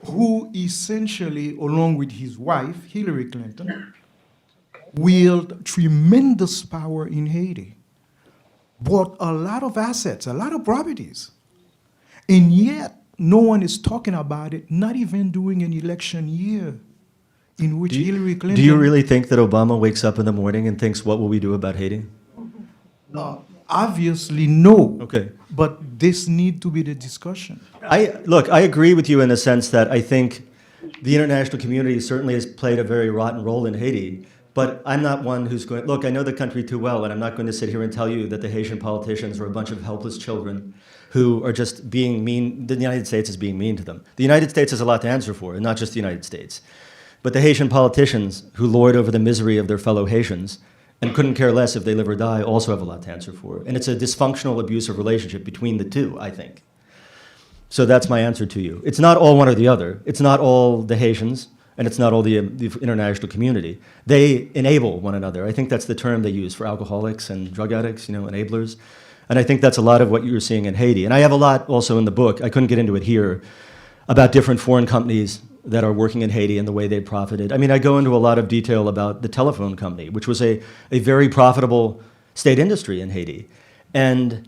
who essentially, along with his wife, Hillary Clinton, wield tremendous power in Haiti, bought a lot of assets, a lot of properties, and yet no one is talking about it, not even during an election year. in which Hillary Clinton... Do you really think that Obama wakes up in the morning and thinks, what will we do about Haiti? Obviously, no. Okay. But this need to be the discussion. Look, I agree with you in the sense that I think the international community certainly has played a very rotten role in Haiti, but I'm not one who's going, look, I know the country too well, and I'm not going to sit here and tell you that the Haitian politicians are a bunch of helpless children who are just being mean, the United States is being mean to them. The United States has a lot to answer for, and not just the United States. But the Haitian politicians who lord over the misery of their fellow Haitians and couldn't care less if they live or die also have a lot to answer for. And it's a dysfunctional, abusive relationship between the two, I think. So that's my answer to you. It's not all one or the other. It's not all the Haitians, and it's not all the international community. They enable one another. I think that's the term they use for alcoholics and drug addicts, enablers. And I think that's a lot of what you're seeing in Haiti. And I have a lot also in the book, I couldn't get into it here, about different foreign companies that are working in Haiti and the way they profited. I mean, I go into a lot of detail about the telephone company, which was a very profitable state industry in Haiti. And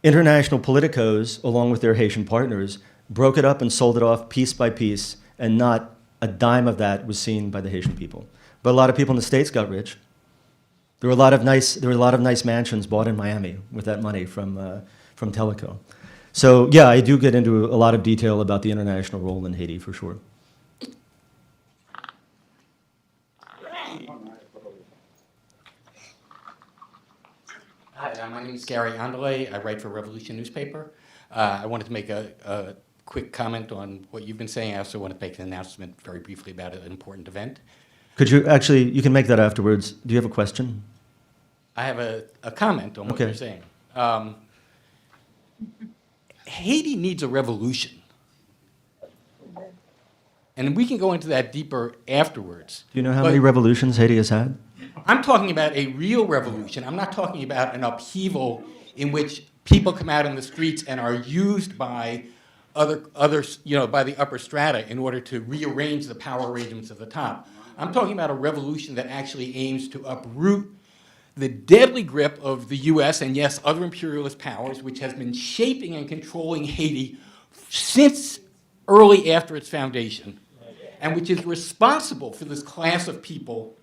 international politicos, along with their Haitian partners, broke it up and sold it off piece by piece, and not a dime of that was seen by the Haitian people. But a lot of people in the States got rich. There were a lot of nice mansions bought in Miami with that money from Teleco. So yeah, I do get into a lot of detail about the international role in Haiti for sure. Hi, my name is Gary Andale. I write for Revolution newspaper. I wanted to make a quick comment on what you've been saying. I also want to make an announcement very briefly about an important event. Could you actually, you can make that afterwards. Do you have a question? I have a comment on what Okay. you're saying. Haiti needs a revolution. And we can go into that deeper afterwards. Do you know how many revolutions Haiti has had? I'm talking about a real revolution. I'm not talking about an upheaval in which people come out in the streets and are used by others, by the upper strata in order to rearrange the power arrangements at the top. I'm talking about a revolution that actually aims to uproot the deadly grip of the US and, yes, other imperialist powers, which has been shaping and controlling Haiti since early after its foundation, and which is responsible for this class of people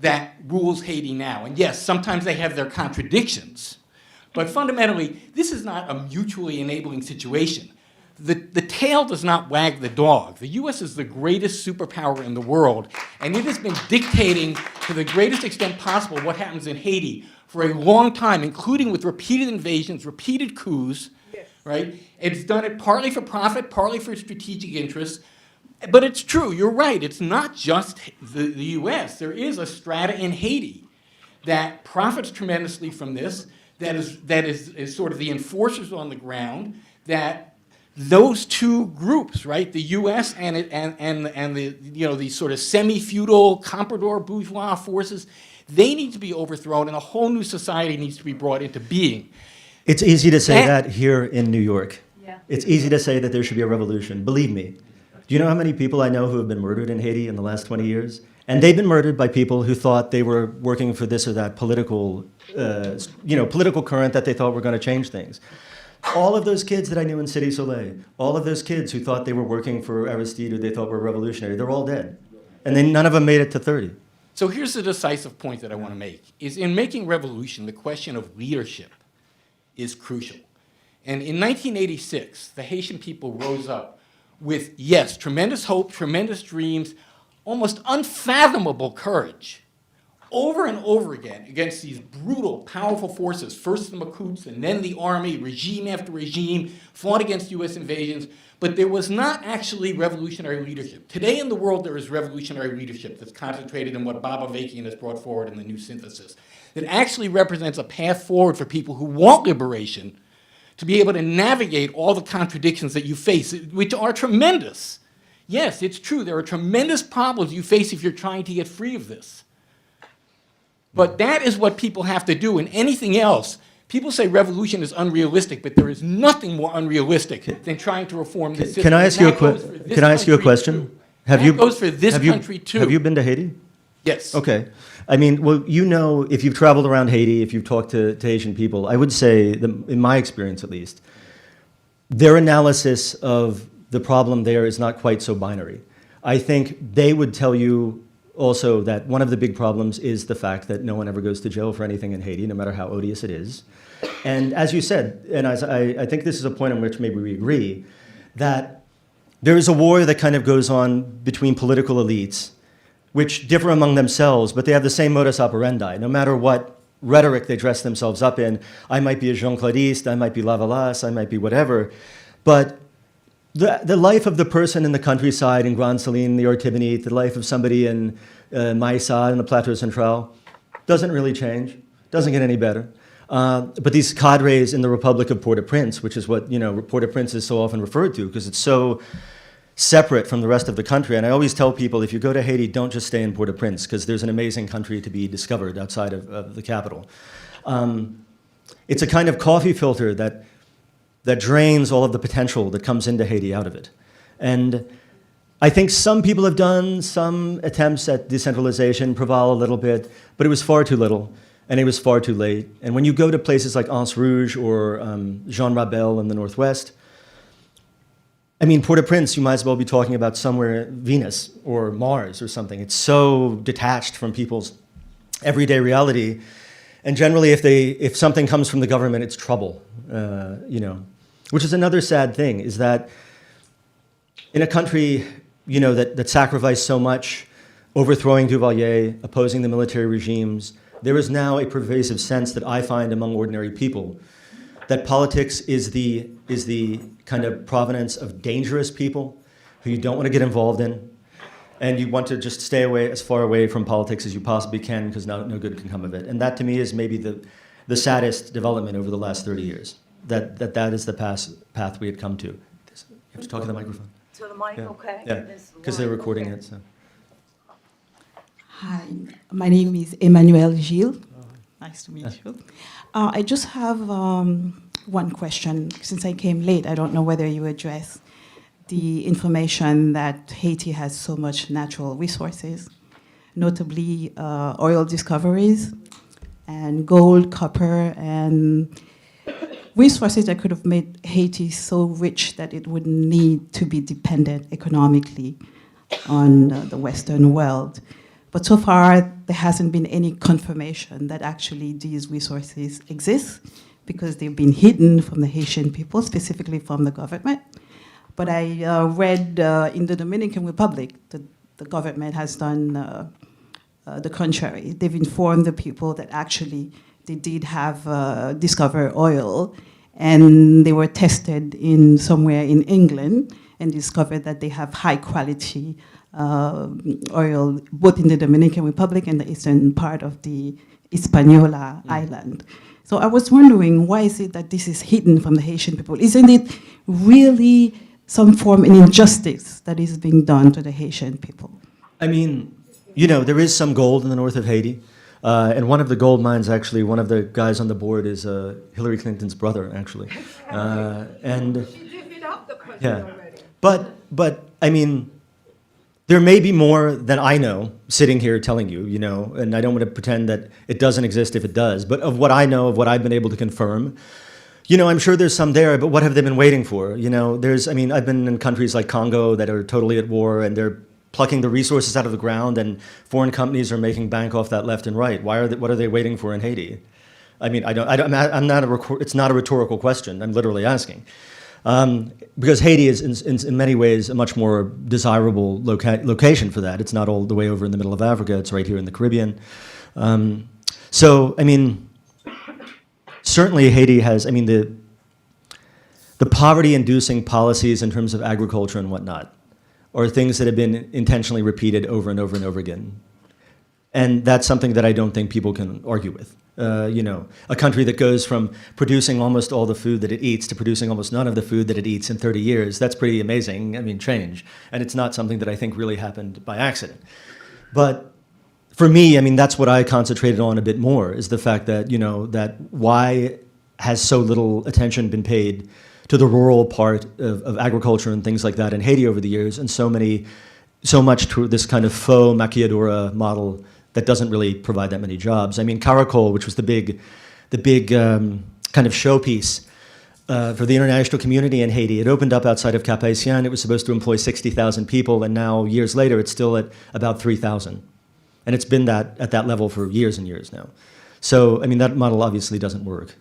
that rules Haiti now. And yes, sometimes they have their contradictions, but fundamentally, this is not a mutually enabling situation. The tail does not wag the dog. The US is the greatest superpower in the world, and it has been dictating to the greatest extent possible what happens in Haiti for a long time, including with repeated invasions, repeated coups, right? It's done it partly for profit, partly for strategic interests. But it's true, you're right, it's not just the US. There is a strata in Haiti that profits tremendously from this, that is sort of the enforcers on the ground, that those two groups, right, the US and the sort of semi-feudal comprador bourgeois forces, they need to be overthrown and a whole new society needs to be brought into being. It's easy to say that here in New York. Yeah. It's easy to say that there should be a revolution. Believe me. Do you know how many people I know who have been murdered in Haiti in the last 20 years? And they've been murdered by people who thought they were working for this or that political current that they thought were going to change things. All of those kids that I knew in Cité Soleil, all of those kids who thought they were working for Aristide or they thought were revolutionary, they're all dead. And then none of them made it to 30. So here's the decisive point that I want to make, is in making revolution, the question of leadership is crucial. And in 1986, the Haitian people rose up with, yes, tremendous hope, tremendous dreams, almost unfathomable courage, over and over again against these brutal, powerful forces, first the Makuts and then the army, regime after regime, fought against US invasions, but there was not actually revolutionary leadership. Today in the world there is revolutionary leadership that's concentrated in what Bob Avakian has brought forward in the New Synthesis, that actually represents a path forward for people who want liberation to be able to navigate all the contradictions that you face, which are tremendous. Yes, it's true, there are tremendous problems you face if you're trying to get free of this. But that is what people have to do, and anything else, people say revolution is unrealistic, but there is nothing more unrealistic than trying to reform this system. Can I ask you a question? That goes for this country too. Have you been to Haiti? Yes. Okay. I mean, well, if you've traveled around Haiti, if you've talked to Haitian people, I would say, in my experience at least, their analysis of the problem there is not quite so binary. I think they would tell you also that one of the big problems is the fact that no one ever goes to jail for anything in Haiti, no matter how odious it is. And as you said, and as I think this is a point on which maybe we agree, that there is a war that kind of goes on between political elites, which differ among themselves, but they have the same modus operandi. No matter what rhetoric they dress themselves up in, I might be a Jean-Claudiste, I might be Lavalas, I might be whatever, but the life of the person in the countryside in Grand Saline, the Ortibonite, the life of somebody in Maïssa in the Plateau Central doesn't really change, doesn't get any better. But these cadres in the Republic of Port-au-Prince, which is what Port-au-Prince is so often referred to because it's so separate from the rest of the country. And I always tell people, if you go to Haiti, don't just stay in Port-au-Prince because there's an amazing country to be discovered outside of the capital. It's a kind of coffee filter that drains all of the potential that comes into Haiti out of it. And I think some people have done some attempts at decentralization, Proval a little bit, but it was far too little, and it was far too late. And when you go to places like Anse Rouge or Jean Rabel in the Northwest, I mean, Port-au-Prince, you might as well be talking about somewhere Venus or Mars or something. It's so detached from people's everyday reality. And generally, if something comes from the government, it's trouble, which is another sad thing, is that in a country, that sacrificed so much, overthrowing Duvalier, opposing the military regimes, there is now a pervasive sense that I find among ordinary people that politics is the kind of provenance of dangerous people who you don't want to get involved in, and you want to just stay away, as far away from politics as you possibly can, because no good can come of it. And that, to me, is maybe the saddest development over the last 30 years, that is the path we had come to. You have to talk to the microphone. So the mic, okay? Yeah, because they're recording it. So. Hi, my name is Emmanuel Gilles. Nice to meet you. I just have one question. Since I came late, I don't know whether you address the information that Haiti has so much natural resources, notably oil discoveries and gold, copper, and resources that could have made Haiti so rich that it wouldn't need to be dependent economically on the Western world. But so far, there hasn't been any confirmation that actually these resources exist because they've been hidden from the Haitian people, specifically from the government. But I read in the Dominican Republic that the government has done the contrary. They've informed the people that actually they did have discovered oil, and they were tested in somewhere in England and discovered that they have high quality oil, both in the Dominican Republic and the eastern part of the Hispaniola island. So I was wondering, why is it that this is hidden from the Haitian people? Isn't it really some form of injustice that is being done to the Haitian people? I mean, there is some gold in the north of Haiti. And one of the gold mines, actually, one of the guys on the board is Hillary Clinton's brother, actually. And She divvied up the country yeah, already. but I mean, there may be more than I know sitting here telling you, and I don't want to pretend that it doesn't exist if it does. But of what I know, of what I've been able to confirm, I'm sure there's some there. But what have they been waiting for? I've been in countries like Congo that are totally at war, and they're plucking the resources out of the ground, and foreign companies are making bank off that left and right. What are they waiting for in Haiti? I mean, it's not a rhetorical question. I'm literally asking. Because Haiti is, in many ways, a much more desirable location for that. It's not all the way over in the middle of Africa. It's right here in the Caribbean. Certainly Haiti has, the poverty-inducing policies in terms of agriculture and whatnot are things that have been intentionally repeated over and over and over again. And that's something that I don't think people can argue with. A country that goes from producing almost all the food that it eats to producing almost none of the food that it eats in 30 years, that's pretty amazing, change. And it's not something that I think really happened by accident. But for me, that's what I concentrated on a bit more, is the fact that, that why has so little attention been paid to the rural part of agriculture and things like that in Haiti over the years, and so much to this kind of faux maquiladora model that doesn't really provide that many jobs. Caracol, which was the big kind of showpiece for the international community in Haiti, it opened up outside of Cap Haitien. It was supposed to employ 60,000 people, and now, years later, it's still at about 3,000. And it's been that at that level for years and years now. So, I mean, that model obviously doesn't work.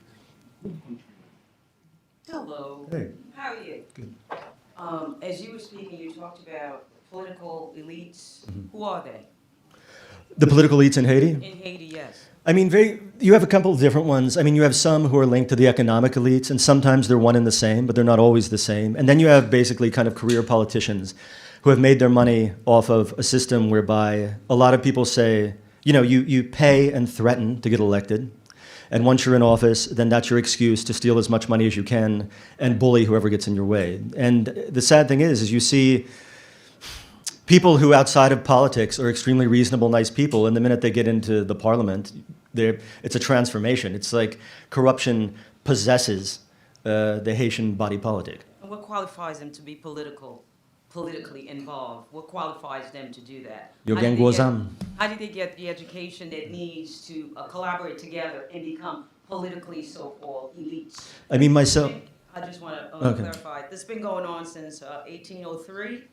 Hello. Hey. How are you? Good. As you were speaking, you talked about political elites. Who are they? The political elites in Haiti? In Haiti, yes. I mean, you have a couple of different ones. I mean, you have some who are linked to the economic elites, and sometimes they're one and the same, but they're not always the same. And then you have basically kind of career politicians who have made their money off of a system whereby a lot of people say, you know, you pay and threaten to get elected. And once you're in office, then that's your excuse to steal as much money as you can and bully whoever gets in your way. And the sad thing is you see people who outside of politics are extremely reasonable, nice people, and the minute they get into the parliament, it's a transformation. It's like corruption possesses the Haitian body politic. And what qualifies them to be politically involved? What qualifies them to do that? How did they get the education that needs to collaborate together and become politically so-called elites? I mean, myself. I just want to Okay. clarify. This has been going on since 1803,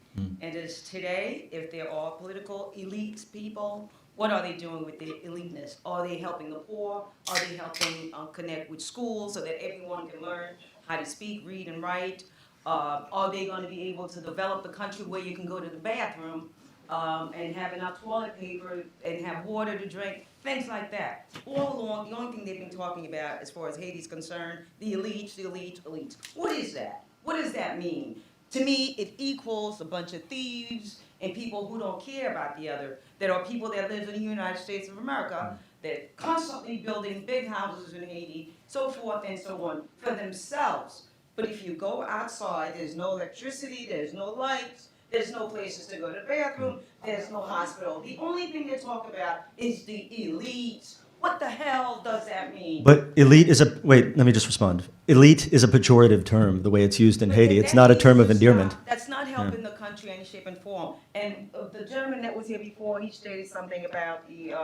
and is today, if there are political elite people, what are they doing with the eliteness? Are they helping the poor? Are they helping connect with schools so that everyone can learn how to speak, read, and write? Are they going to be able to develop the country where you can go to the bathroom and have enough toilet paper and have water to drink? Things like that. All along, the only thing they've been talking about, as far as Haiti's concerned, the elites, the elites, elites. What is that? What does that mean? To me, it equals a bunch of thieves and people who don't care about the other. There are people that live in the United States of America that constantly building big houses in Haiti, so forth and so on, for themselves. But if you go outside, there's no electricity, there's no lights, there's no places to go to the bathroom, there's no hospital. The only thing they talk about is the elites. What the hell does that mean? But elite is wait, let me just respond. Elite is a pejorative term, the way it's used in But Haiti. that It's not a needs term to of endearment. stop. That's not helping the country in any shape and form. And the gentleman that was here before, he stated something about the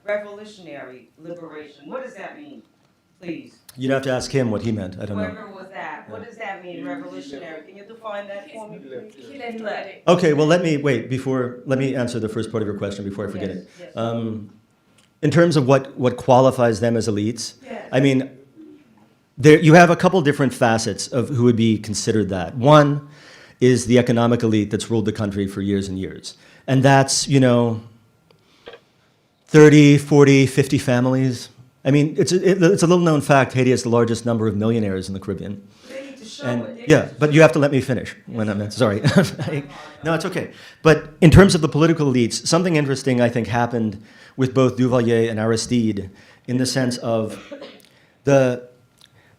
revolutionary liberation. What does that mean? Please. You'd have to ask him what he meant. I don't know. Whoever was that, what does that mean, revolutionary? Can you define that for me, please? He left already. Okay, well, let me answer the first part of your question before I forget Yes, it. yes. In terms of what qualifies them as elites, Yes. I mean, you have a couple different facets of who would be considered that. One is the economic elite that's ruled the country for years and years. And that's, 30, 40, 50 families. I mean, it's a little-known fact, Haiti has the largest number of millionaires in the Caribbean. They need to show And it. yeah, but you have to let me finish when I'm sorry. No, it's okay. But in terms of the political elites, something interesting I think happened with both Duvalier and Aristide in the sense of the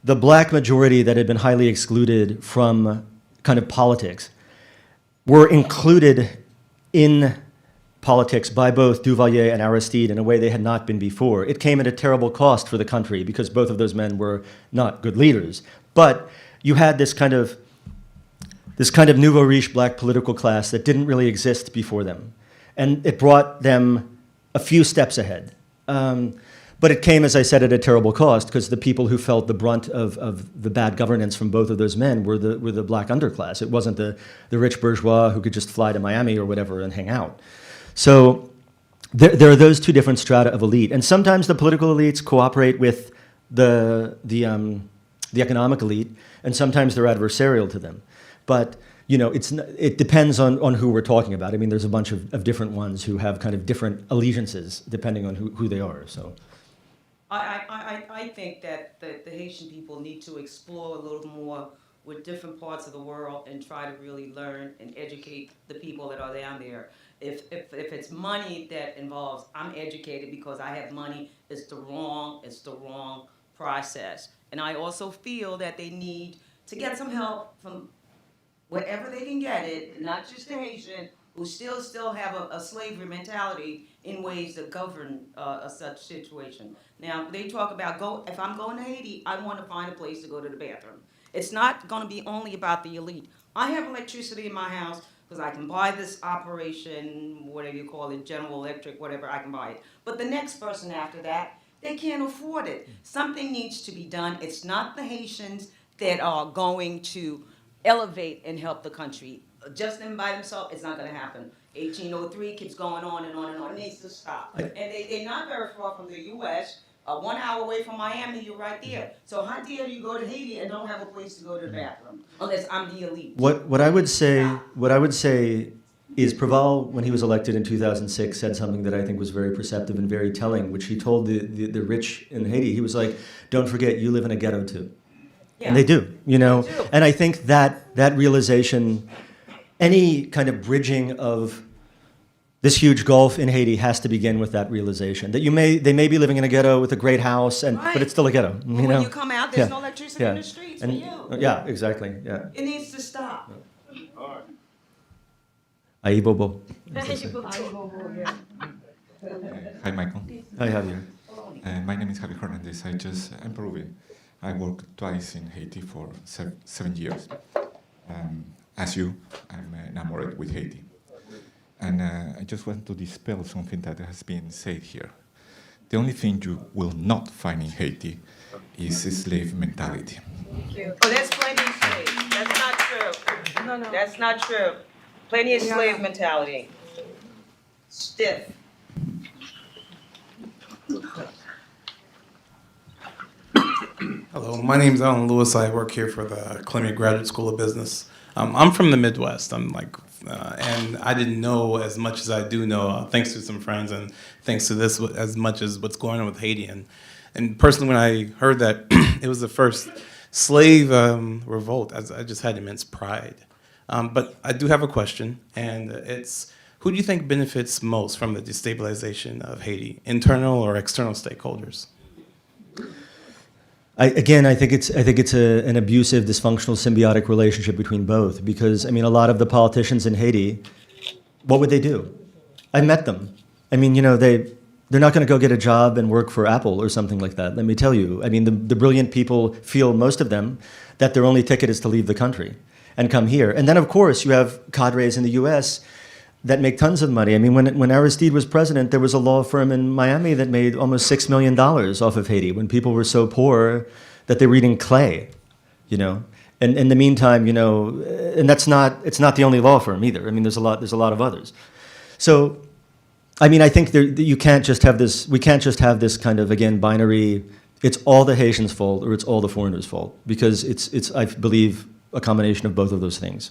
black majority that had been highly excluded from kind of politics were included in politics by both Duvalier and Aristide in a way they had not been before. It came at a terrible cost for the country because both of those men were not good leaders. But you had this kind of nouveau riche black political class that didn't really exist before them. And it brought them a few steps ahead. But it came, as I said, at a terrible cost because the people who felt the brunt of the bad governance from both of those men were the black underclass. It wasn't the rich bourgeois who could just fly to Miami or whatever and hang out. So there are those two different strata of elite. And sometimes the political elites cooperate with the economic elite, and sometimes they're adversarial to them. But it depends on who we're talking about. I mean, there's a bunch of different ones who have kind of different allegiances depending on who they are. So, I think that the Haitian people need to explore a little more with different parts of the world and try to really learn and educate the people that are down there. If it's money that involves, I'm educated because I have money, it's the wrong process. And I also feel that they need to get some help from wherever they can get it, not just the Haitian, who still have a slavery mentality in ways that govern such situation. Now, they talk about, if I'm going to Haiti, I want to find a place to go to the bathroom. It's not going to be only about the elite. I have electricity in my house because I can buy this operation, whatever you call it, General Electric, whatever, I can buy it. But the next person after that, they can't afford it. Something needs to be done. It's not the Haitians that are going to elevate and help the country. just them by themselves, it's not gonna happen. 1803 keeps going on and on and on. It needs to stop. And they're not very far from the U.S. 1 hour away from Miami, you're right there. So how dare you go to Haiti and don't have a place to go to the bathroom? Unless I'm the elite. What I would say is Preval, when he was elected in 2006, said something that I think was very perceptive and very telling, which he told the rich in Haiti. He was like, "Don't forget, you live in a ghetto too," and they do, you know. They do. And I think that realization, any kind of bridging of this huge gulf in Haiti has to begin with that realization that they may be living in a ghetto with a great house, but it's still a ghetto. You know? When you come out, there's Yeah. no electricity Yeah. in the streets And- for you. Yeah, exactly. Yeah. It needs to stop. Ahi bobo. Hi, Michael. Hi, Javier. My name is Javier Hernandez. I'm Peruvian. I worked twice in Haiti for 7 years. As you, I'm enamored with Haiti. And I just want to dispel something that has been said here. The only thing you will not find in Haiti is slave mentality. Oh, there's plenty of slaves. That's not true. No. That's not true. Plenty of slave mentality. Stiff. Hello, my name is Alan Lewis. I work here for the Columbia Graduate School of Business. I'm from the Midwest. And I didn't know as much as I do know, thanks to some friends and thanks to this, as much as what's going on with Haiti. And personally, when I heard that it was the first slave revolt, I just had immense pride. But I do have a question, and it's, who do you think benefits most from the destabilization of Haiti, internal or external stakeholders? I think it's an abusive, dysfunctional, symbiotic relationship between both. Because I mean, a lot of the politicians in Haiti, what would they do? I met them. I mean, you know, they're not going to go get a job and work for Apple or something like that. Let me tell you. I mean, the brilliant people feel, most of them, that their only ticket is to leave the country and come here. And then, of course, you have cadres in the U.S. that make tons of money. I mean, when Aristide was president, there was a law firm in Miami that made almost $6 million off of Haiti when people were so poor that they were eating clay, you know. And in the meantime, you know, and it's not the only law firm either. I mean, there's a lot of others. So, I mean, I think we can't just have this kind of, again, binary, it's all the Haitians' fault or it's all the foreigners' fault, because it's I believe, a combination of both of those things.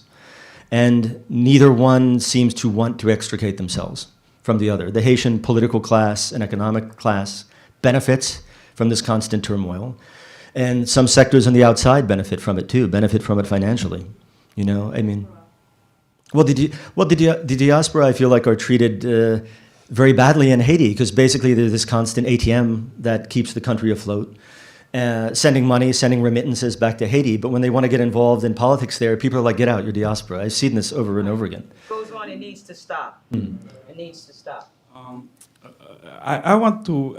And neither one seems to want to extricate themselves from the other. The Haitian political class and economic class benefits from this constant turmoil. And some sectors on the outside benefit from it too, benefit from it financially. You know, I mean, the diaspora, I feel like, are treated very badly in Haiti, because basically there's this constant ATM that keeps the country afloat. Sending money, sending remittances back to Haiti, but when they want to get involved in politics there, people are like, get out, you're diaspora. I've seen this over and over again. Goes on, it needs to stop. It needs to stop. I want to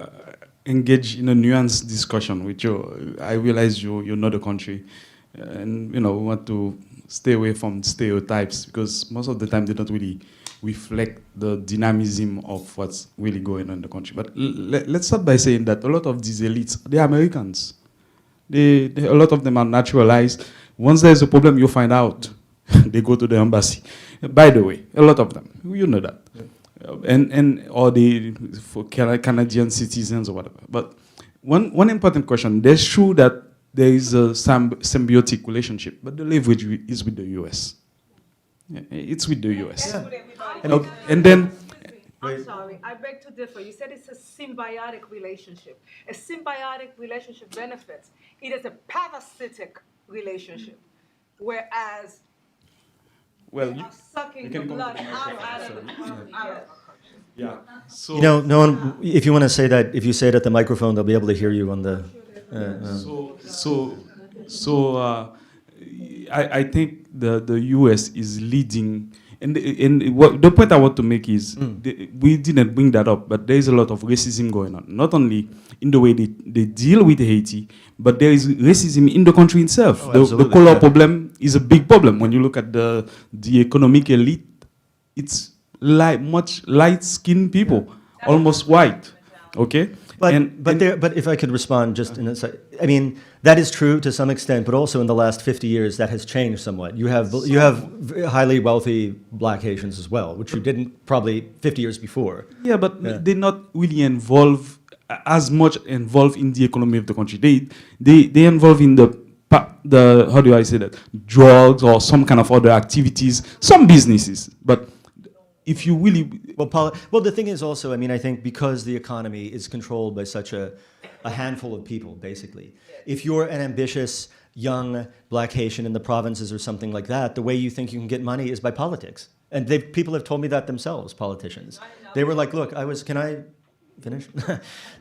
engage in a nuanced discussion with you. I realize you know the country, and you know, we want to stay away from stereotypes, because most of the time they don't really reflect the dynamism of what's really going on in the country. But let's start by saying that a lot of these elites, they're Americans. A lot of them are naturalized. Once there's a problem, you find out. They go to the embassy. By the way, a lot of them, you know that. Yeah. Or for Canadian citizens or whatever. But one important question, there's true that there is a symbiotic relationship, but the leverage is with the US. Yeah, it's with the US. That's what everybody Okay. And then, I'm sorry, I beg to differ. You said it's a symbiotic relationship. A symbiotic relationship benefits. It is a parasitic relationship, whereas well, they are sucking the can come blood to the out of the yeah. So You know, no one, if you want to say that, if you say it at the microphone, they'll be able to hear you on the... I think the US is leading, and the point I want to make is we didn't bring that up, but there is a lot of racism going on, not only in the way they deal with Haiti, but there is racism in the country itself. The color problem is a big problem. When you look at the economic elite, it's much light-skinned people, almost white. Okay? But if I could respond just in a sec, I mean, that is true to some extent, but also in the last 50 years, that has changed somewhat. You have highly wealthy black Haitians as well, which you didn't probably 50 years before. Yeah, but they're not really as much involved in the economy of the country. They involved in the how do I say that, drugs or some kind of other activities, some businesses. But if you really well, the thing is also, I mean, I think because the economy is controlled by such a handful of people, basically. If you're an ambitious young black Haitian in the provinces or something like that, the way you think you can get money is by politics. And people have told me that themselves, politicians. They were like, look, can I finish?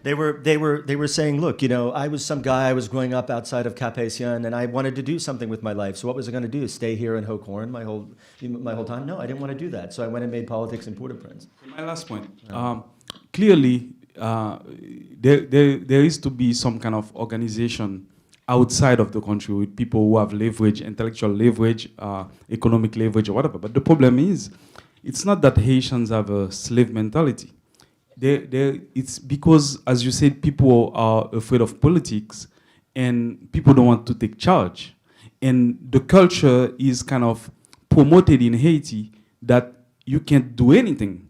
they were saying, look, you know, I was some guy, I was growing up outside of Cap Haitien, and I wanted to do something with my life. So what was I going to do? Stay here in Hocorn my whole time? No, I didn't want to do that. So I went and made politics in Port-au-Prince. My last point. Clearly, there is to be some kind of organization outside of the country with people who have leverage, intellectual leverage, economic leverage, or whatever. But the problem is, it's not that Haitians have a slave mentality. It's because, as you said, people are afraid of politics and people don't want to take charge. And the culture is kind of promoted in Haiti that you can't do anything.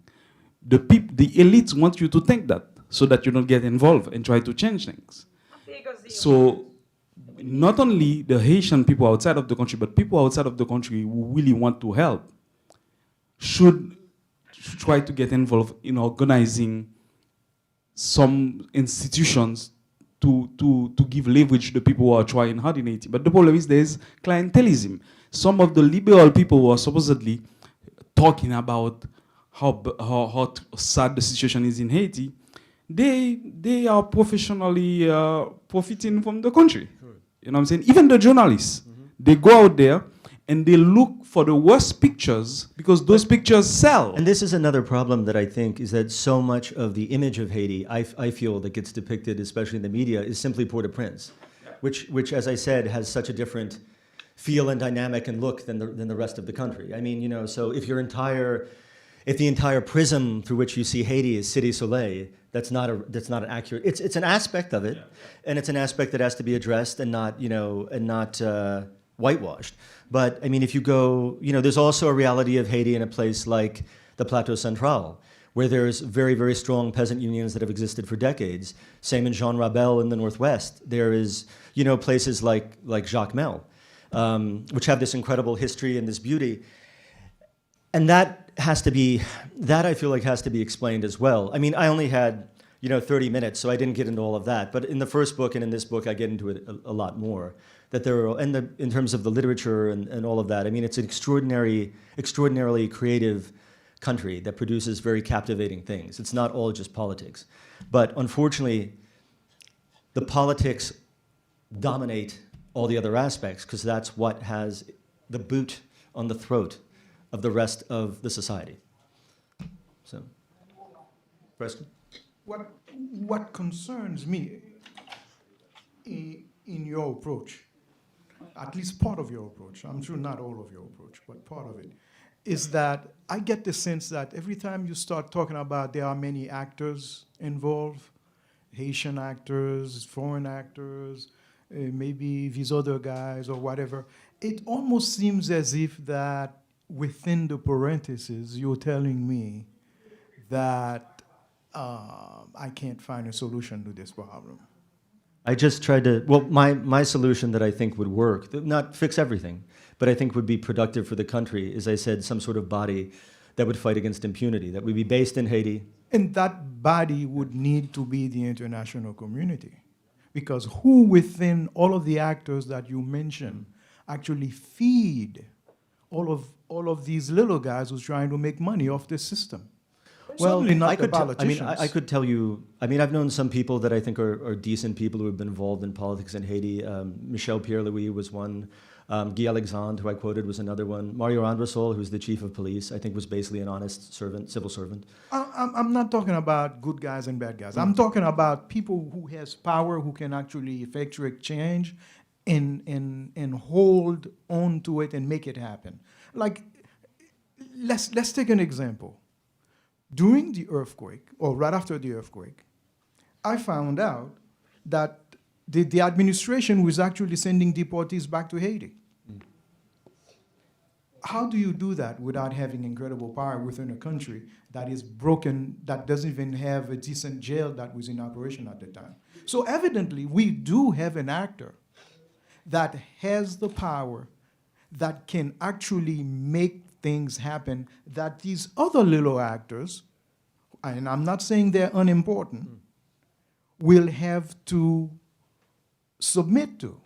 The elites want you to think that so that you don't get involved and try to change things. So not only the Haitian people outside of the country, but people outside of the country who really want to help should try to get involved in organizing some institutions to give leverage to the people who are trying hard in Haiti. But the problem is there's clientelism. Some of the liberal people who are supposedly talking about how sad the situation is in Haiti, they are professionally profiting from the country. You know what I'm saying? Even the journalists, they go out there and they look for the worst pictures because those pictures sell. And this is another problem that I think is that so much of the image of Haiti, I feel, that gets depicted, especially in the media, is simply Port-au-Prince, which, as I said, has such a different feel and dynamic and look than the rest of the country. I mean, you know, so if the entire prism through which you see Haiti is Cité Soleil, that's not an accurate. It's an aspect of it, and it's an aspect that has to be addressed and not whitewashed. But I mean, if you go, you know, there's also a reality of Haiti in a place like the Plateau Central, where there's very, very strong peasant unions that have existed for decades. Same in Jean Rabel in the Northwest. There is, you know, places like Jacques Mel, which have this incredible history and this beauty. And that I feel like has to be explained as well. I mean, I only had, you know, 30 minutes, so I didn't get into all of that. But in the first book and in this book, I get into it a lot more. That there are, in terms of the literature and all of that, I mean, it's an extraordinarily creative country that produces very captivating things. It's not all just politics. But unfortunately, the politics dominate all the other aspects because that's what has the boot on the throat of the rest of the society. So, Preston? What concerns me in your approach, at least part of your approach, I'm sure not all of your approach, but part of it, is that I get the sense that every time you start talking about there are many actors involved, Haitian actors, foreign actors, maybe these other guys or whatever, it almost seems as if that within the parentheses, you're telling me that I can't find a solution to this problem. I just tried to, well, my solution that I think would work, not fix everything, but I think would be productive for the country, is I said some sort of body that would fight against impunity, that would be based in Haiti. And that body would need to be the international community. Because who within all of the actors that you mentioned actually feed all of these little guys who's trying to make money off this system? Well, certainly not I the could politicians. I could tell you, I mean, I've known some people that I think are decent people who have been involved in politics in Haiti. Michel Pierre-Louis was one. Guy Alexandre, who I quoted, was another one. Mario Andresol, who's the chief of police, I think was basically an honest servant, civil servant. I'm not talking about good guys and bad guys. I'm talking about people who has power, who can actually effectuate change and hold on to it and make it happen. Like, let's take an example. During the earthquake, or right after the earthquake, I found out that the administration was actually sending deportees back to Haiti. How do you do that without having incredible power within a country that is broken, that doesn't even have a decent jail that was in operation at the time? So evidently, we do have an actor that has the power that can actually make things happen that these other little actors, and I'm not saying they're unimportant, will have to submit to.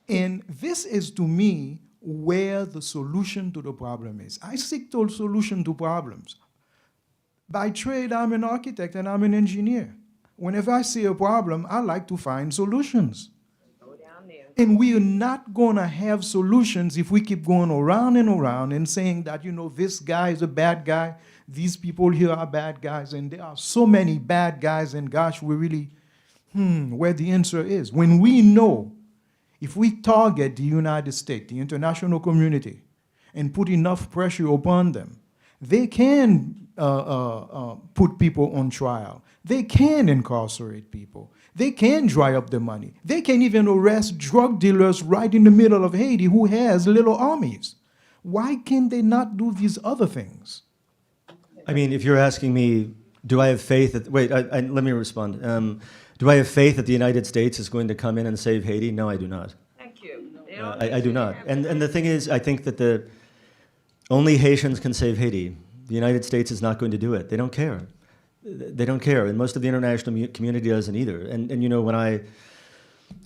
And this is, to me, where the solution to the problem is. I seek the solution to problems. By trade, I'm an architect and I'm an engineer. Whenever I see a problem, I like to find solutions. And we are not going to have solutions if we keep going around and saying that, you know, this guy is a bad guy, these people here are bad guys, and there are so many bad guys, and gosh, we really, where the answer is. When we know, if we target the United States, the international community, and put enough pressure upon them, they can put people on trial. They can incarcerate people. They can dry up the money. They can even arrest drug dealers right in the middle of Haiti who has little armies. Why can they not do these other things? I mean, if you're asking me, do I have faith that, wait, let me respond. Do I have faith that the United States is going to come in and save Haiti? No, I do not. Thank you. I do not. And the thing is, I think that only Haitians can save Haiti. The United States is not going to do it. They don't care. They don't care, and most of the international community doesn't either. And you know, when I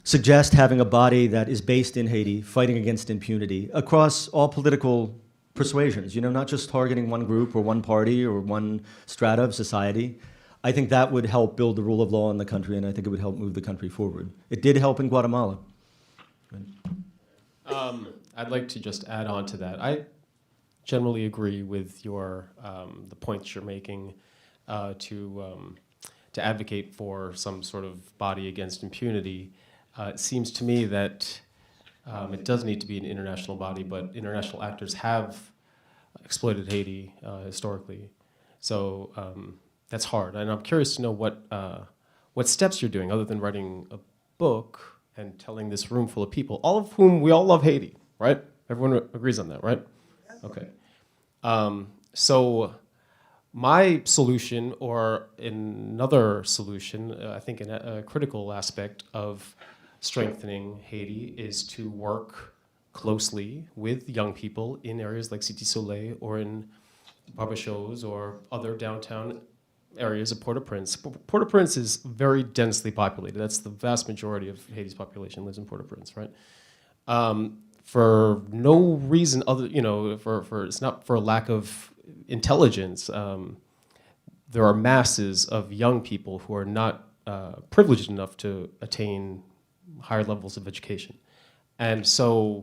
suggest having a body that is based in Haiti, fighting against impunity across all political persuasions, you know, not just targeting one group or one party or one strata of society, I think that would help build the rule of law in the country, and I think it would help move the country forward. It did help in Guatemala. I'd like to just add on to that. I generally agree with your the points you're making to advocate for some sort of body against impunity. It seems to me that it does need to be an international body, but international actors have exploited Haiti historically. So that's hard. And I'm curious to know what steps you're doing other than writing a book and telling this room full of people, all of whom we all love Haiti, right? Everyone agrees on that, right? Okay. So my solution, or another solution, I think a critical aspect of strengthening Haiti is to work closely with young people in areas like Cité Soleil or in Barbachos or other downtown areas of Port-au-Prince. Port-au-Prince is very densely populated. That's the vast majority of Haiti's population lives in Port-au-Prince, right? For no reason other, you know, it's not for a lack of intelligence. There are masses of young people who are not privileged enough to attain higher levels of education. And so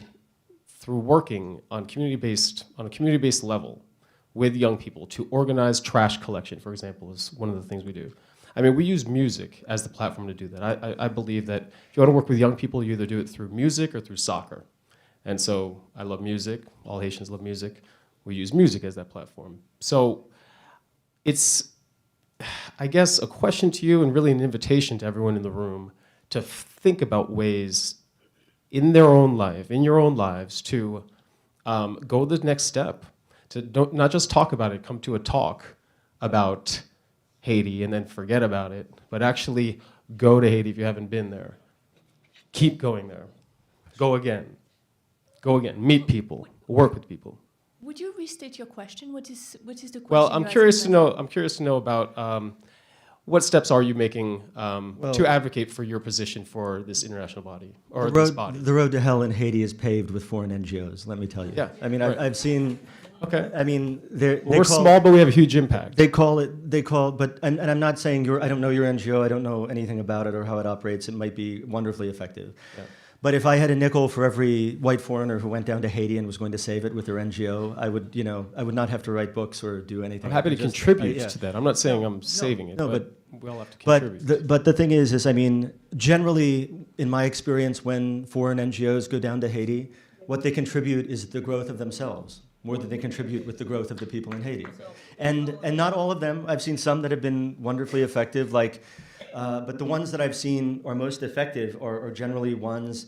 through working on a community-based level with young people to organize trash collection, for example, is one of the things we do. I mean, we use music as the platform to do that. I believe that if you want to work with young people, you either do it through music or through soccer. And so I love music. All Haitians love music. We use music as that platform. So it's, I guess, a question to you and really an invitation to everyone in the room to think about ways in their own life, in your own lives, to go the next step, to not just talk about it, come to a talk about Haiti and then forget about it, but actually go to Haiti if you haven't been there. Keep going there. Go again. Go again. Meet people. Work with people. Would you restate your question? What is the question? Well, I'm curious to know. I'm curious to know about what steps are you making to advocate for your position for this international body or this body. The road to hell in Haiti is paved with foreign NGOs. Let me tell you. Yeah. I mean, right. I've seen. Okay. I mean, we're small, but we have a huge impact. But I'm not saying I don't know your NGO. I don't know anything about it or how it operates. It might be wonderfully effective. Yeah. But if I had a nickel for every white foreigner who went down to Haiti and was going to save it with their NGO, I would not have to write books or do anything. I'm happy to contribute to that. I'm not saying I'm saving it, but we all have to contribute. But the thing is, I mean, generally, in my experience, when foreign NGOs go down to Haiti, what they contribute is the growth of themselves. more than they contribute with the growth of the people in Haiti. And not all of them. I've seen some that have been wonderfully effective, like, but the ones that I've seen are most effective are generally ones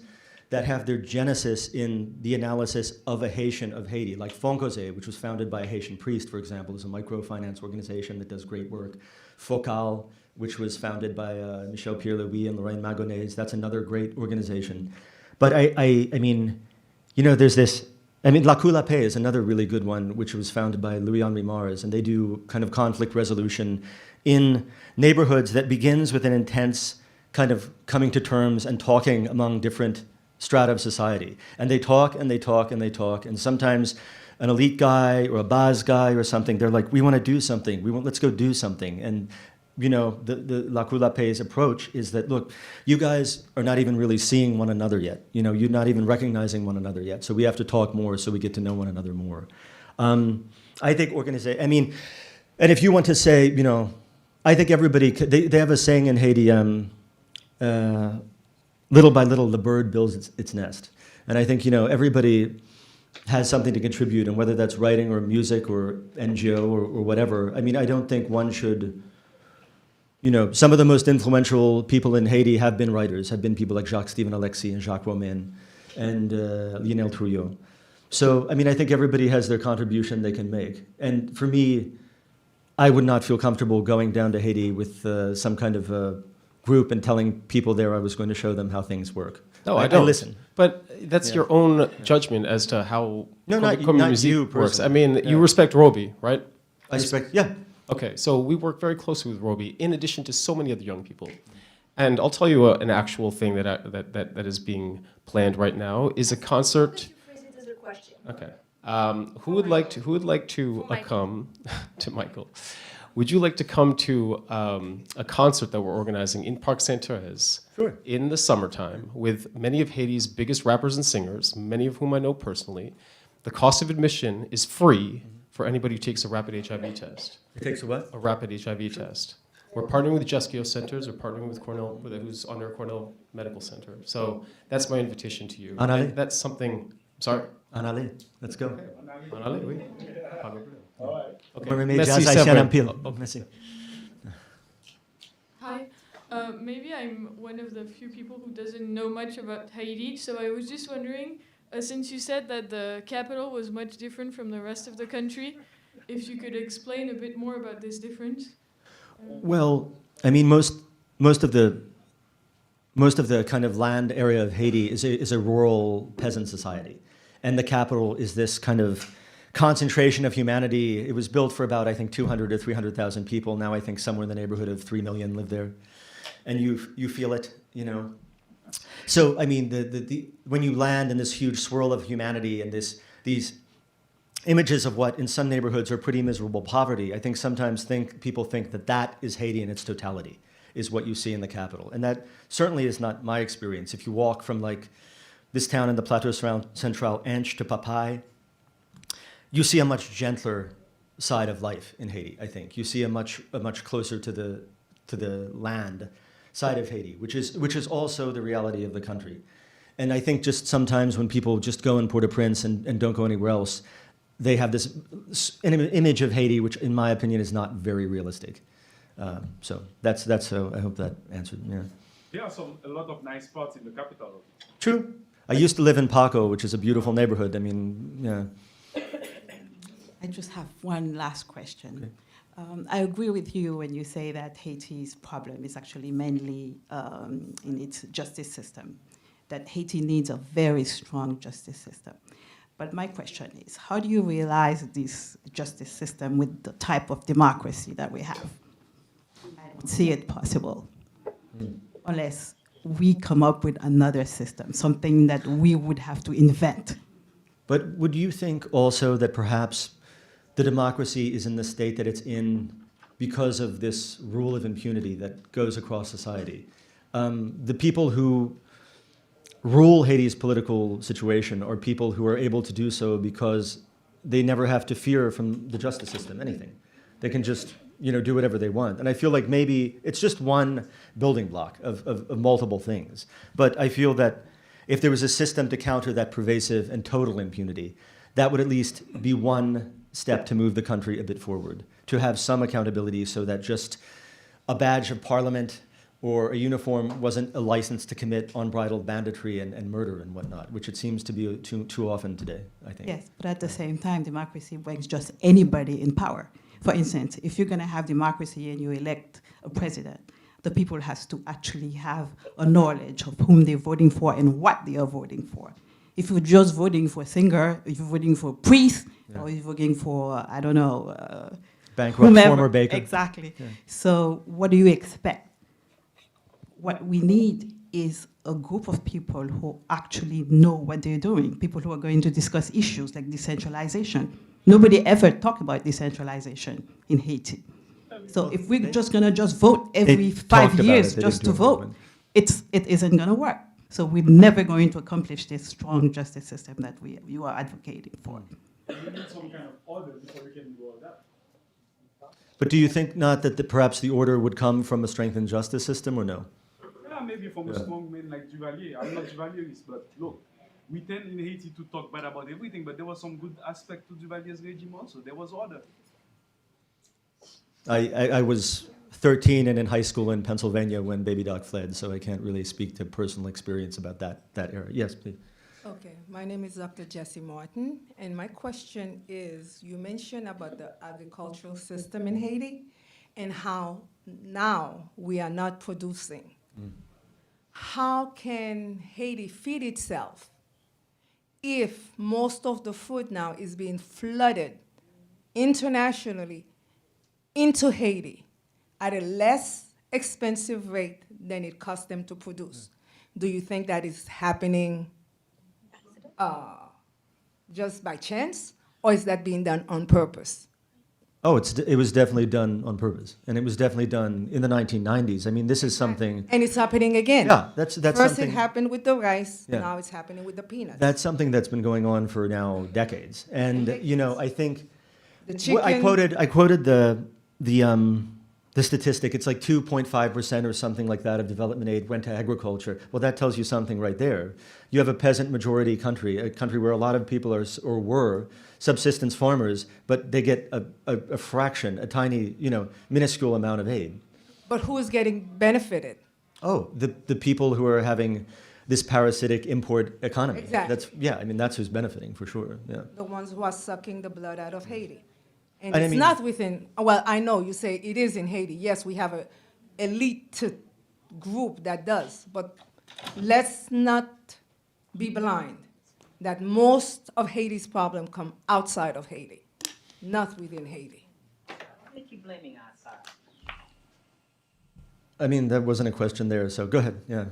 that have their genesis in the analysis of a Haitian of Haiti, like Foncose, which was founded by a Haitian priest, for example, is a microfinance organization that does great work. Focal, which was founded by Michel Pierre-Louis and Lorraine Magonese, that's another great organization. But I mean, you know, there's this, I mean, La Cour La Paix is another really good one, which was founded by Louis-Henri Mars, and they do kind of conflict resolution in neighborhoods that begins with an intense kind of coming to terms and talking among different strata of society. And they talk and they talk and they talk, and sometimes an elite guy or a baz guy or something, they're like, we want to do something, let's go do something. And you know, the La Cour La Paix's approach is that, look, you guys are not even really seeing one another yet. You know, you're not even recognizing one another yet. So we have to talk more so we get to know one another more. I think I mean, and if you want to say, you know, I think everybody, they have a saying in Haiti, little by little, the bird builds its nest. And I think, you know, everybody has something to contribute, and whether that's writing or music or NGO or whatever. I mean, I don't think one should, you know, some of the most influential people in Haiti have been writers, have been people like Jacques-Stephen Alexis and Jacques Romain and Lionel Trouillot. So, I mean, I think everybody has their contribution they can make. And for me, I would not feel comfortable going down to Haiti with some kind of a group and telling people there I was going to show them how things work. No, I don't. I listen. But that's your own judgment as to how not musique you works. I personally. mean, you respect Roby, right? I respect, yeah. Okay, so we work very closely with Roby, in addition to so many other young people. And I'll tell you an actual thing that is being planned right now is a concert. Phrase it as a question. Okay. Who would like to come to Michael? Would you like to come to a concert that we're organizing in Parc Saint-Thérèse in the summertime with many of Haiti's biggest rappers and singers, many of whom I know personally? The cost of admission is free for anybody who takes a rapid HIV test. It takes a what? A rapid HIV test. We're partnering with Jesquio Centers. We're partnering with Cornell, who's under Cornell Medical Center. So that's my invitation to you. Anale? That's something. Sorry. Anale, let's go. Anale, oui. Okay. Merci, Severin. Merci. Hi, maybe I'm one of the few people who doesn't know much about Haiti, so I was just wondering, since you said that the capital was much different from the rest of the country, if you could explain a bit more about this difference. Well, I mean, most of the kind of land area of Haiti is a rural peasant society, and the capital is this kind of concentration of humanity. It was built for about, I think, 200 to 300,000 people. Now I think somewhere in the neighborhood of 3 million live there, and you feel it, you know. So I mean, when you land in this huge swirl of humanity and these images of what in some neighborhoods are pretty miserable poverty, I think sometimes people think that is Haiti in its totality, is what you see in the capital, and that certainly is not my experience. If you walk from like this town in the Plateau Central, Anche to Papai, you see a much gentler side of life in Haiti, I think. You see a much closer to the land side of Haiti, which is also the reality of the country. And I think just sometimes when people just go in Port-au-Prince and don't go anywhere else, they have this image of Haiti, which in my opinion is not very realistic. So that's I hope that answered, yeah. There are a lot of nice spots in the capital. True. I used to live in Paco, which is a beautiful neighborhood. I mean, yeah. I just have one last question. Okay. I agree with you when you say that Haiti's problem is actually mainly in its justice system, that Haiti needs a very strong justice system. But my question is, how do you realize this justice system with the type of democracy that we have? I don't see it possible unless we come up with another system, something that we would have to invent. But would you think also that perhaps the democracy is in the state that it's in because of this rule of impunity that goes across society? The people who rule Haiti's political situation are people who are able to do so because they never have to fear from the justice system anything. They can just, you know, do whatever they want. And I feel like maybe it's just one building block of multiple things. But I feel that if there was a system to counter that pervasive and total impunity, that would at least be one step to move the country a bit forward, to have some accountability so that just a badge of parliament or a uniform wasn't a license to commit unbridled banditry and murder and whatnot, which it seems to be too often today, I think. Yes, but at the same time, democracy brings just anybody in power. For instance, if you're going to have democracy and you elect a president, the people has to actually have a knowledge of whom they're voting for and what they are voting for. If you're just voting for a singer, if you're voting for a priest, or you're voting for, I don't know, bankrupt whomever. former baker. Exactly. Yeah. So what do you expect? What we need is a group of people who actually know what they're doing, people who are going to discuss issues like decentralization. Nobody ever talked about decentralization in Haiti. So if we're just going to just vote every 5 years just to vote, it isn't going to work. So we're never going to accomplish this strong justice system that you are advocating for. You need some kind of order before you can do all that. But do you think not that perhaps the order would come from a strengthened justice system, or no? Yeah, maybe from a strong man like Duvalier. I'm not Duvalierist, but look, we tend in Haiti to talk bad about everything, but there was some good aspect to Duvalier's regime also. There was order. I was 13 and in high school in Pennsylvania when Baby Doc fled, so I can't really speak to personal experience about that era. Yes, please. Okay, my name is Dr. Jessie Martin, and my question is, you mentioned about the agricultural system in Haiti and how now we are not producing. How can Haiti feed itself if most of the food now is being flooded internationally into Haiti at a less expensive rate than it costs them to produce? Do you think that is happening just by chance, or is that being done on purpose? Oh, it was definitely done on purpose, and it was definitely done in the 1990s. I mean, this is something. And it's happening again. Yeah, that's First something. it happened with the rice, Yeah. now it's happening with the peanuts. That's something that's been going on for now decades, and you know, I think The chicken. I quoted the statistic. It's like 2.5% or something like that of development aid went to agriculture. Well, that tells you something right there. You have a peasant majority country, a country where a lot of people are or were subsistence farmers, but they get a fraction, a tiny, minuscule amount of aid. But who is getting benefited? Oh, the people who are having this parasitic import economy. Exactly. That's who's benefiting for sure. Yeah. The ones who are sucking the blood out of Haiti. And And I it's mean- not within, well, I know you say it is in Haiti. Yes, we have an elite group that does, but let's not be blind that most of Haiti's problems come outside of Haiti, not within Haiti. I think you're blaming outside. I mean, that wasn't a question there, so go ahead. Yeah.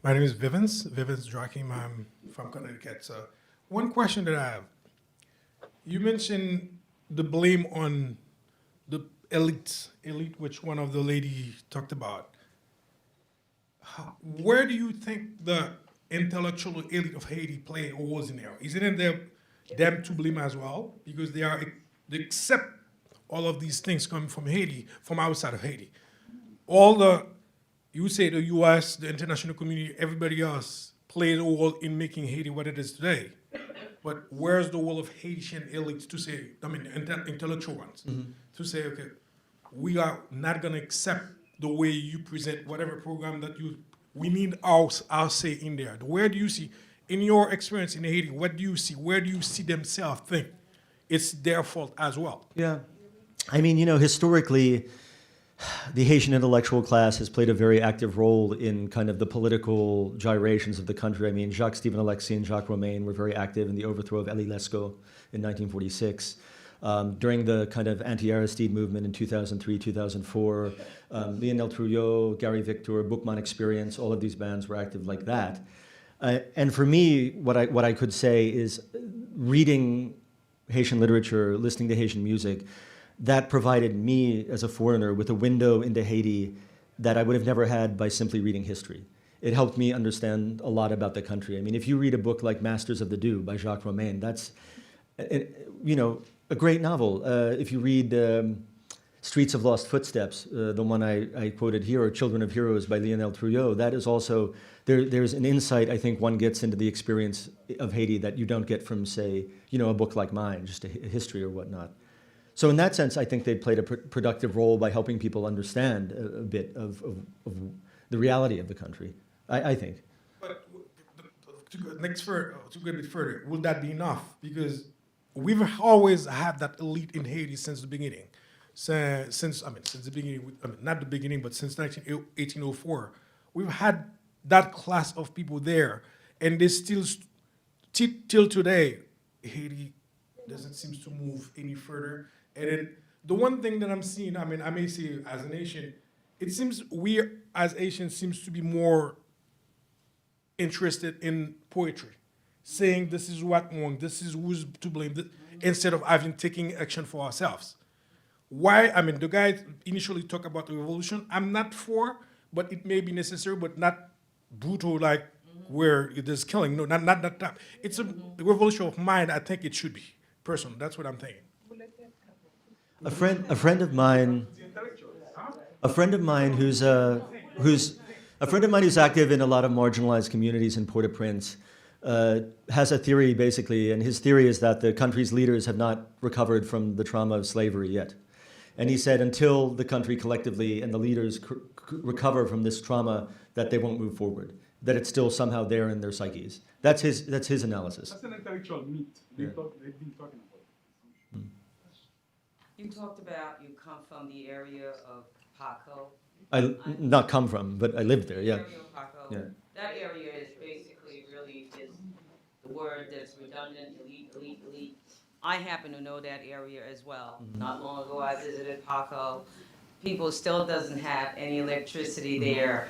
My name is Vivens Joachim. I'm from Connecticut. So one question that I have, you mentioned the blame on the elite, which one of the lady talked about. Where do you think the intellectual elite of Haiti play a role in there? Isn't it them to blame as well? Because they accept all of these things coming from Haiti, from outside of Haiti. You say the US, the international community, everybody else plays a role in making Haiti what it is today. But where's the role of Haitian elites to say, intellectual ones, to say, okay, we are not going to accept the way you present whatever program that we need our say in there. Where do you see, in your experience in Haiti, what do you see? Where do you see themselves think it's their fault as well? Yeah. I mean, historically, the Haitian intellectual class has played a very active role in kind of the political gyrations of the country. I mean, Jacques-Stephen Alexis and Jacques Romain were very active in the overthrow of Elie Lescaut in 1946. During the kind of anti-Aristide movement in 2003, 2004, Lionel Trouillot, Gary Victor, Bookman Experience, all of these bands were active like that. And for me, what I could say is reading Haitian literature, listening to Haitian music, that provided me as a foreigner with a window into Haiti that I would have never had by simply reading history. It helped me understand a lot about the country. I mean, if you read a book like Masters of the Dew by Jacques Romain, that's, a great novel. If you read Streets of Lost Footsteps, the one I quoted here, or Children of Heroes by Lionel Trouillot, that is also, there's an insight I think one gets into the experience of Haiti that you don't get from, say, a book like mine, just a history or whatnot. So in that sense, I think they played a productive role by helping people understand a bit of the reality of the country, I think. But to go a bit further, will that be enough? Because we've always had that elite in Haiti since the beginning. Since the beginning, not the beginning, but since 1804, we've had that class of people there, and they still, till today, Haiti doesn't seem to move any further. And then the one thing that I'm seeing, I may say as a nation, it seems we as Asians seems to be more interested in poetry, saying this is what wrong, this is who's to blame, instead of taking action for ourselves. Why? The guy initially talked about the revolution. I'm not for, but it may be necessary, but not brutal like where there's killing. No, not that. It's a revolution of mind. I think it should be. Personally, that's what I'm thinking. A friend of mine who's active in a lot of marginalized communities in Port-au-Prince has a theory basically, and his theory is that the country's leaders have not recovered from the trauma of slavery yet. And he said until the country collectively and the leaders recover from this trauma, that they won't move forward, that it's still somehow there in their psyches. That's his analysis. That's an intellectual myth. They've been talking about. You talked about you come from the area of Paco. Not come from, but I lived there, yeah. Area of Paco. Yeah. That area is basically really is the word that's redundant, elite. I happen to know that area as well. Mm-hmm. Not long ago I visited Paco. People still doesn't have any electricity there.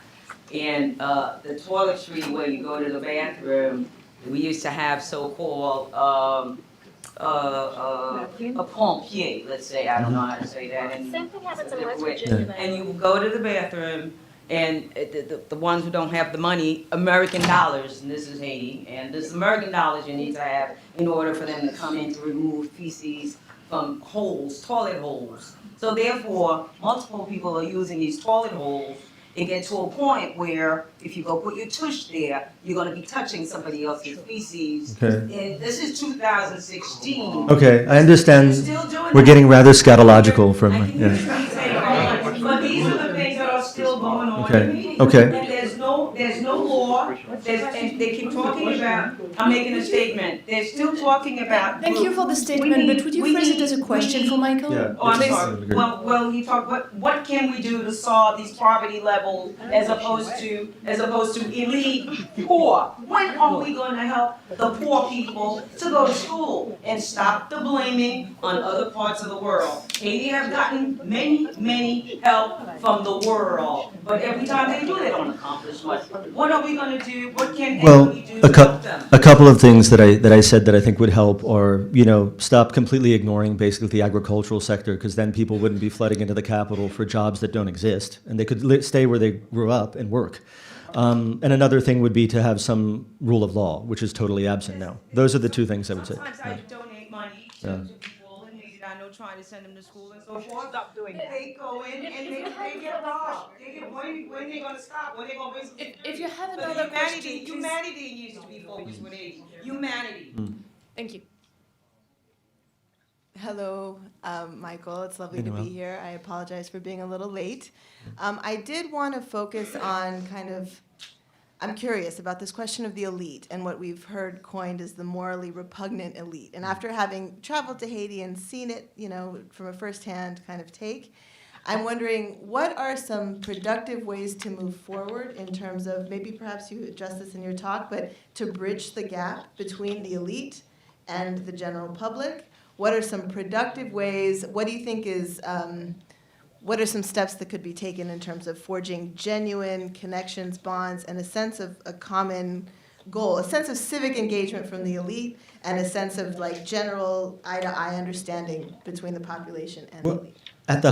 And the toiletry where you go to the bathroom, we used to have so-called a pompier, let's say, I don't know how to say that. And, Same thing happens in West Virginia. and you go to the bathroom, and the ones who don't have the money, American dollars, and this is Haiti, and this American dollars you need to have in order for them to come in to remove feces from holes, toilet holes. So therefore, multiple people are using these toilet holes. It gets to a point where if you go put your tush there, you're going to be touching somebody else's feces. Okay. And this is 2016. Okay, I understand. Still doing We're that. getting rather scatological from. I can Yeah. usually say on, but these are the things that are still going on Okay, in Haiti. okay. And there's no law, and they keep talking about, I'm making a statement, they're still talking about. Thank you for the statement, but would you phrase it as a question for Michael? Yeah. Oh, I'm Please. sorry. Well, he talked, what can we do to solve these poverty levels as opposed to elite poor? When are we going to help the poor people to go to school and stop the blaming on other parts of the world? Haiti have gotten many help from the world, but every time they do, they don't accomplish much. What are we going to do? What can Well, we do to help them? a couple of things that I said that I think would help are, stop completely ignoring basically the agricultural sector, because then people wouldn't be flooding into the capital for jobs that don't exist, and they could stay where they grew up and work. And another thing would be to have some rule of law, which is totally absent now. Those are the two things I would say. Sometimes I donate money to people in Haiti that I know, trying to send them to school and so forth. Stop doing that. They go in and they get robbed. When are they gonna stop? When are they gonna raise? If you have But another question, please. humanity needs to be focused with Haiti. Humanity. Thank you. Hello, Michael. It's lovely to be here. I apologize for being a little late. I did want to focus on I'm curious about this question of the elite and what we've heard coined as the morally repugnant elite. And after having traveled to Haiti and seen it, from a firsthand kind of take, I'm wondering what are some productive ways to move forward in terms of, maybe perhaps you addressed this in your talk, but to bridge the gap between the elite and the general public? What are some productive ways? What do you think what are some steps that could be taken in terms of forging genuine connections, bonds, and a sense of a common goal, a sense of civic engagement from the elite, and a sense of general eye-to-eye understanding between the population and the elite? At the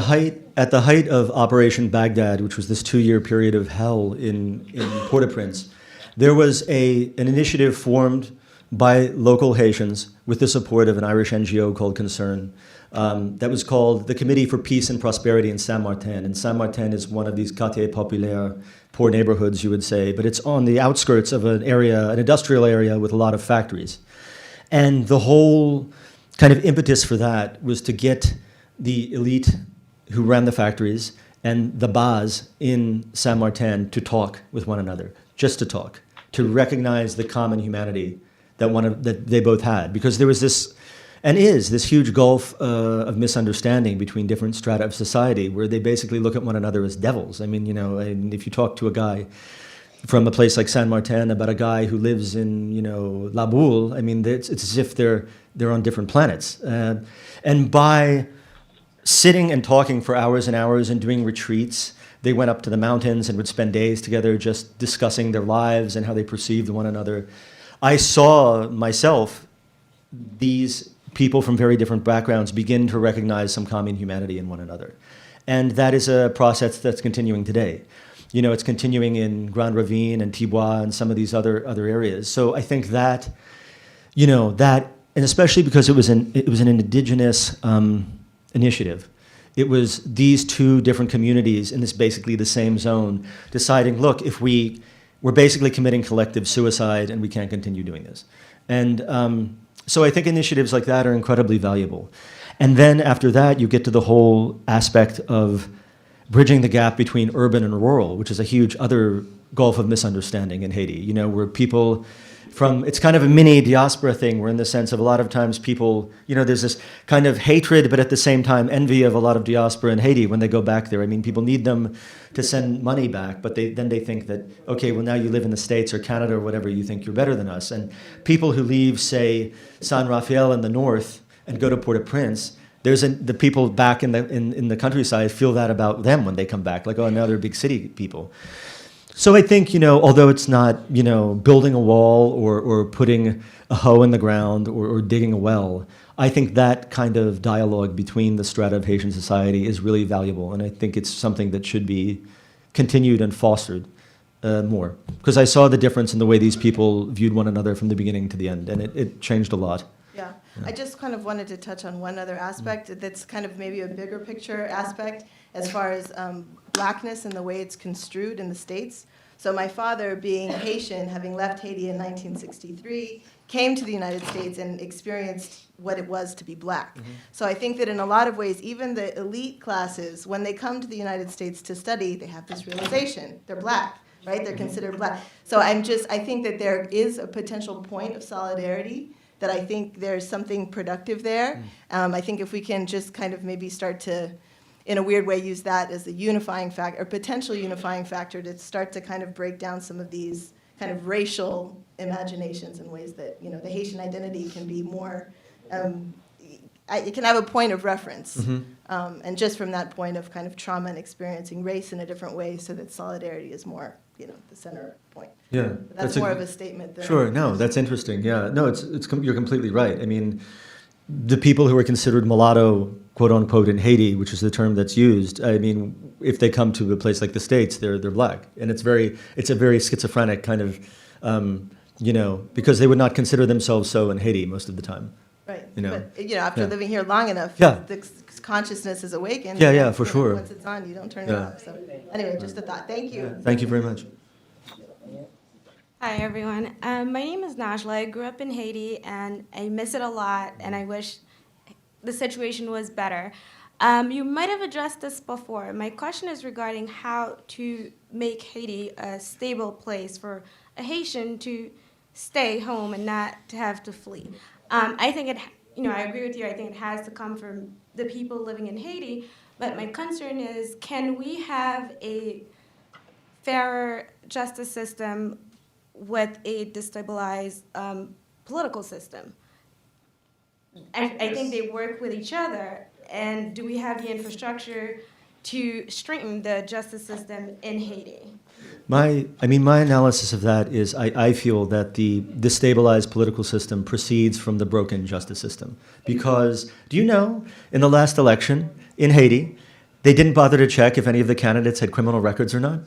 height of Operation Baghdad, which was this 2-year period of hell in Port-au-Prince, there was an initiative formed by local Haitians with the support of an Irish NGO called Concern that was called the Committee for Peace and Prosperity in Saint-Martin. And Saint-Martin is one of these quartiers populaires, poor neighborhoods, you would say, but it's on the outskirts of an area, an industrial area with a lot of factories. And the whole kind of impetus for that was to get the elite who ran the factories and the base in Saint-Martin to talk with one another, just to talk, to recognize the common humanity that they both had. Because there was this, and is, this huge gulf of misunderstanding between different strata of society where they basically look at one another as devils. I mean, you know, and if you talk to a guy from a place like Saint-Martin about a guy who lives in, you know, La Boule, I mean, it's as if they're on different planets. And by sitting and talking for hours and hours and doing retreats, they went up to the mountains and would spend days together just discussing their lives and how they perceived one another. I saw myself, these people from very different backgrounds begin to recognize some common humanity in one another. And that is a process that's continuing today. You know, it's continuing in Grand Ravine and Tibois and some of these other areas. So I think that, you know, that, and especially because it was an indigenous initiative. It was these two different communities in this basically the same zone deciding, look, if we're basically committing collective suicide and we can't continue doing this. And so I think initiatives like that are incredibly valuable. And then after that, you get to the whole aspect of bridging the gap between urban and rural, which is a huge other gulf of misunderstanding in Haiti, you know, where people it's kind of a mini diaspora thing, where in the sense of a lot of times people, you know, there's this kind of hatred, but at the same time envy of a lot of diaspora in Haiti when they go back there. I mean, people need them to send money back, but then they think that, okay, well, now you live in the States or Canada or whatever, you think you're better than us. And people who leave, say, San Rafael in the north and go to Port-au-Prince, the people back in the countryside feel that about them when they come back, like, oh, now they're big city people. So I think, you know, although it's not, you know, building a wall or putting a hoe in the ground or digging a well, I think that kind of dialogue between the strata of Haitian society is really valuable. And I think it's something that should be continued and fostered more. Because I saw the difference in the way these people viewed one another from the beginning to the end, and it changed a lot. Yeah, I just kind of wanted to touch on one other aspect that's kind of maybe a bigger picture aspect as far as blackness and the way it's construed in the States. So my father, being Haitian, having left Haiti in 1963, came to the United States and experienced what it was to be black. Mm-hmm. So I think that in a lot of ways, even the elite classes, when they come to the United States to study, they have this realization, they're black, right? They're considered black. So I think that there is a potential point of solidarity, that I think there's something productive there. I think if we can just kind of maybe start to, in a weird way, use that as a unifying factor, or potential unifying factor, to start to kind of break down some of these kind of racial imaginations in ways that, you know, the Haitian identity can be more, it can have a point of reference. Mm-hmm. And just from that point of kind of trauma and experiencing race in a different way, so that solidarity is more, you know, the center point. Yeah. But that's more of a statement than... Sure, no, that's interesting. Yeah, no, you're completely right. I mean, the people who are considered mulatto, quote unquote, in Haiti, which is the term that's used, I mean, if they come to a place like the States, they're black. And it's a very schizophrenic kind of, you know, because they would not consider themselves so in Haiti most of the time. Right. You know? But, you know, after living here long enough, yeah, the consciousness is awakened. Yeah, for sure. Once it's on, you don't turn it off. So anyway, just a thought. Thank you. Thank you very much. Hi, everyone. My name is Najla. I grew up in Haiti, and I miss it a lot, and I wish the situation was better. You might have addressed this before. My question is regarding how to make Haiti a stable place for a Haitian to stay home and not to have to flee. I think I agree with you. I think it has to come from the people living in Haiti, but my concern is, can we have a fairer justice system with a destabilized political system? I think they work with each other, and do we have the infrastructure to strengthen the justice system in Haiti? My analysis of that is I feel that the destabilized political system proceeds from the broken justice system. Because, do you know, in the last election in Haiti, they didn't bother to check if any of the candidates had criminal records or not?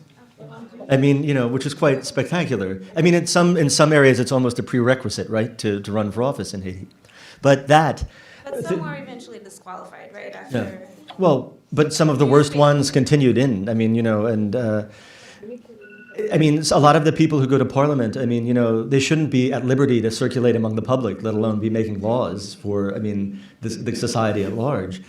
I mean, which is quite spectacular. I mean, in some areas, it's almost a prerequisite, right, to run for office in Haiti. But But some were eventually disqualified, right? After. Yeah. Well, but some of the worst ones continued in. I mean, and I mean, a lot of the people who go to parliament, I mean, they shouldn't be at liberty to circulate among the public, let alone be making laws for, the society at large.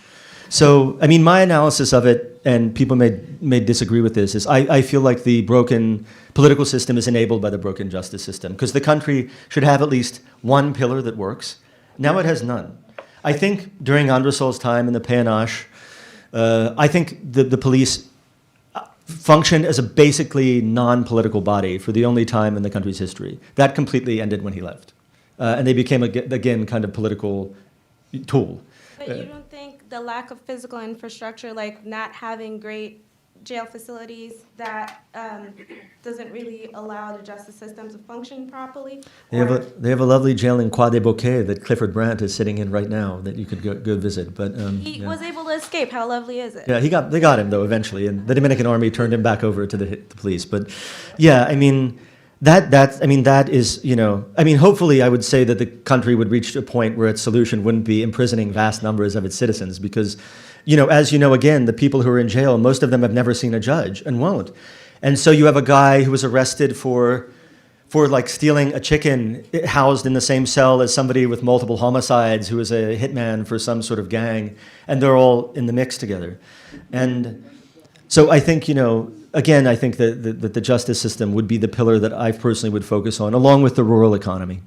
So, I mean, my analysis of it, and people may disagree with this, is I feel like the broken political system is enabled by the broken justice system, because the country should have at least one pillar that works. Now it has none. I think during Androsol's time in the PNH, I think the police functioned as a basically non-political body for the only time in the country's history. That completely ended when he left. And they became, again, kind of political tool. But you don't think the lack of physical infrastructure, like not having great jail facilities, that doesn't really allow the justice system to function properly? They have a lovely jail in Croix des Bouquets that Clifford Brandt is sitting in right now that you could go visit. But he was able to escape. How lovely is it? Yeah, they got him though eventually, and the Dominican army turned him back over to the police. But yeah, I mean. That is, hopefully I would say that the country would reach a point where its solution wouldn't be imprisoning vast numbers of its citizens because, as again, the people who are in jail, most of them have never seen a judge and won't. And so you have a guy who was arrested for like stealing a chicken housed in the same cell as somebody with multiple homicides who is a hitman for some sort of gang, and they're all in the mix together. And so I think, again, I think that the justice system would be the pillar that I personally would focus on, along with the rural economy,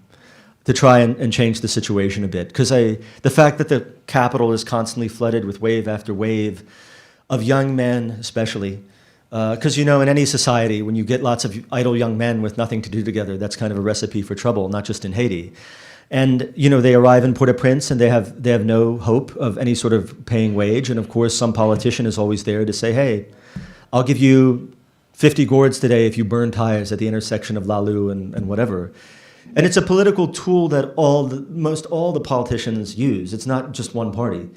to try and change the situation a bit. Because the fact that the capital is constantly flooded with wave after wave of young men, especially, because, in any society, when you get lots of idle young men with nothing to do together, that's kind of a recipe for trouble, not just in Haiti. And, they arrive in Port-au-Prince and they have no hope of any sort of paying wage. And, of course, some politician is always there to say, hey, I'll give you 50 gourds today if you burn tires at the intersection of Lalu and whatever. And it's a political tool that most all the politicians use. It's not just one party.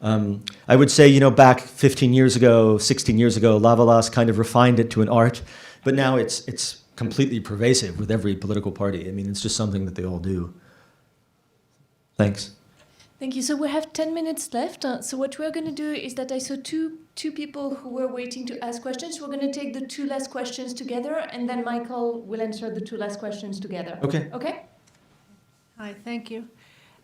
I would say, back 15 years ago, 16 years ago, Lavalas kind of refined it to an art, but now it's completely pervasive with every political party. I mean, it's just something that they all do. Thanks. Thank you. So we have 10 minutes left. So what we're going to do is that I saw two people who were waiting to ask questions. We're going to take the two last questions together, and then Michael will answer the two last questions together. Okay. Okay? Hi, thank you.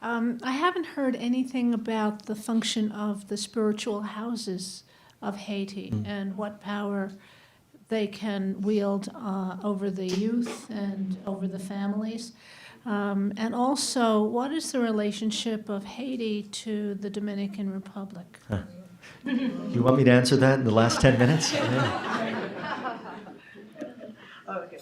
I haven't heard anything about the function of the spiritual houses of Haiti and what power they can wield over the youth and over the families. And also, what is the relationship of Haiti to the Dominican Republic? You want me to answer that in the last 10 minutes? Yeah. Okay.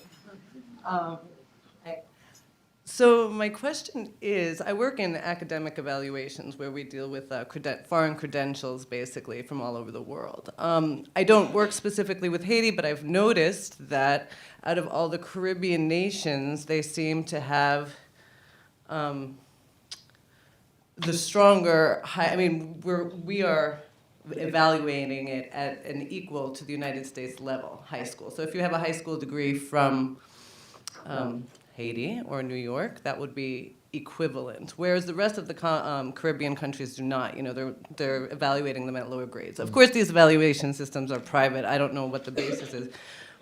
So my question is, I work in academic evaluations where we deal with foreign credentials, basically, from all over the world. I don't work specifically with Haiti, but I've noticed that out of all the Caribbean nations, they seem to have the stronger, we are evaluating it at an equal to the United States level, high school. So if you have a high school degree from Haiti or New York, that would be equivalent, whereas the rest of the Caribbean countries do not. They're evaluating them at lower grades. Of course, these evaluation systems are private. I don't know what the basis is.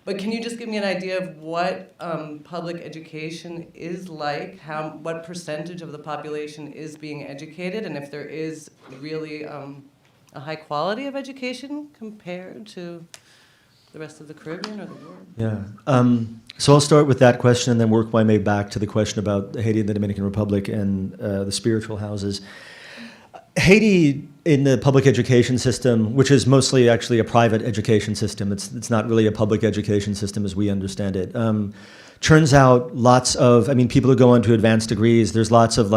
But can you just give me an idea of what public education is like, what percentage of the population is being educated, and if there is really a high quality of education compared to the rest of the Caribbean or the world? Yeah. So I'll start with that question and then work my way back to the question about Haiti and the Dominican Republic and the spiritual houses. Haiti, in the public education system, which is mostly actually a private education system, it's not really a public education system as we understand it, churns out lots of, people who go on to advanced degrees, there's lots of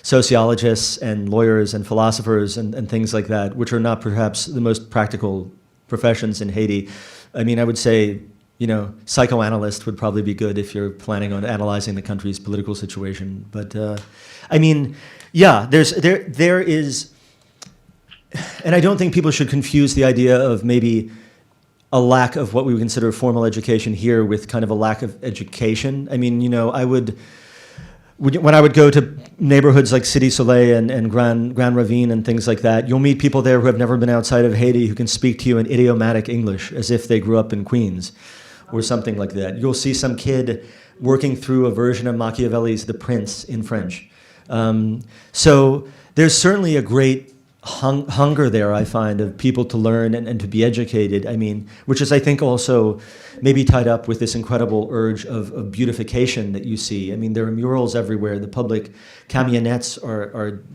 sociologists and lawyers and philosophers and things like that, which are not perhaps the most practical professions in Haiti. I would say, psychoanalyst would probably be good if you're planning on analyzing the country's political situation. But, yeah, there is, and I don't think people should confuse the idea of maybe a lack of what we would consider formal education here with kind of a lack of education. I mean, you know, when I would go to neighborhoods like Cité Soleil and Grand Ravine and things like that, you'll meet people there who have never been outside of Haiti who can speak to you in idiomatic English as if they grew up in Queens or something like that. You'll see some kid working through a version of Machiavelli's The Prince in French. So there's certainly a great hunger there, I find, of people to learn and to be educated. I mean, which is, I think, also maybe tied up with this incredible urge of beautification that you see. I mean, there are murals everywhere. The public camionettes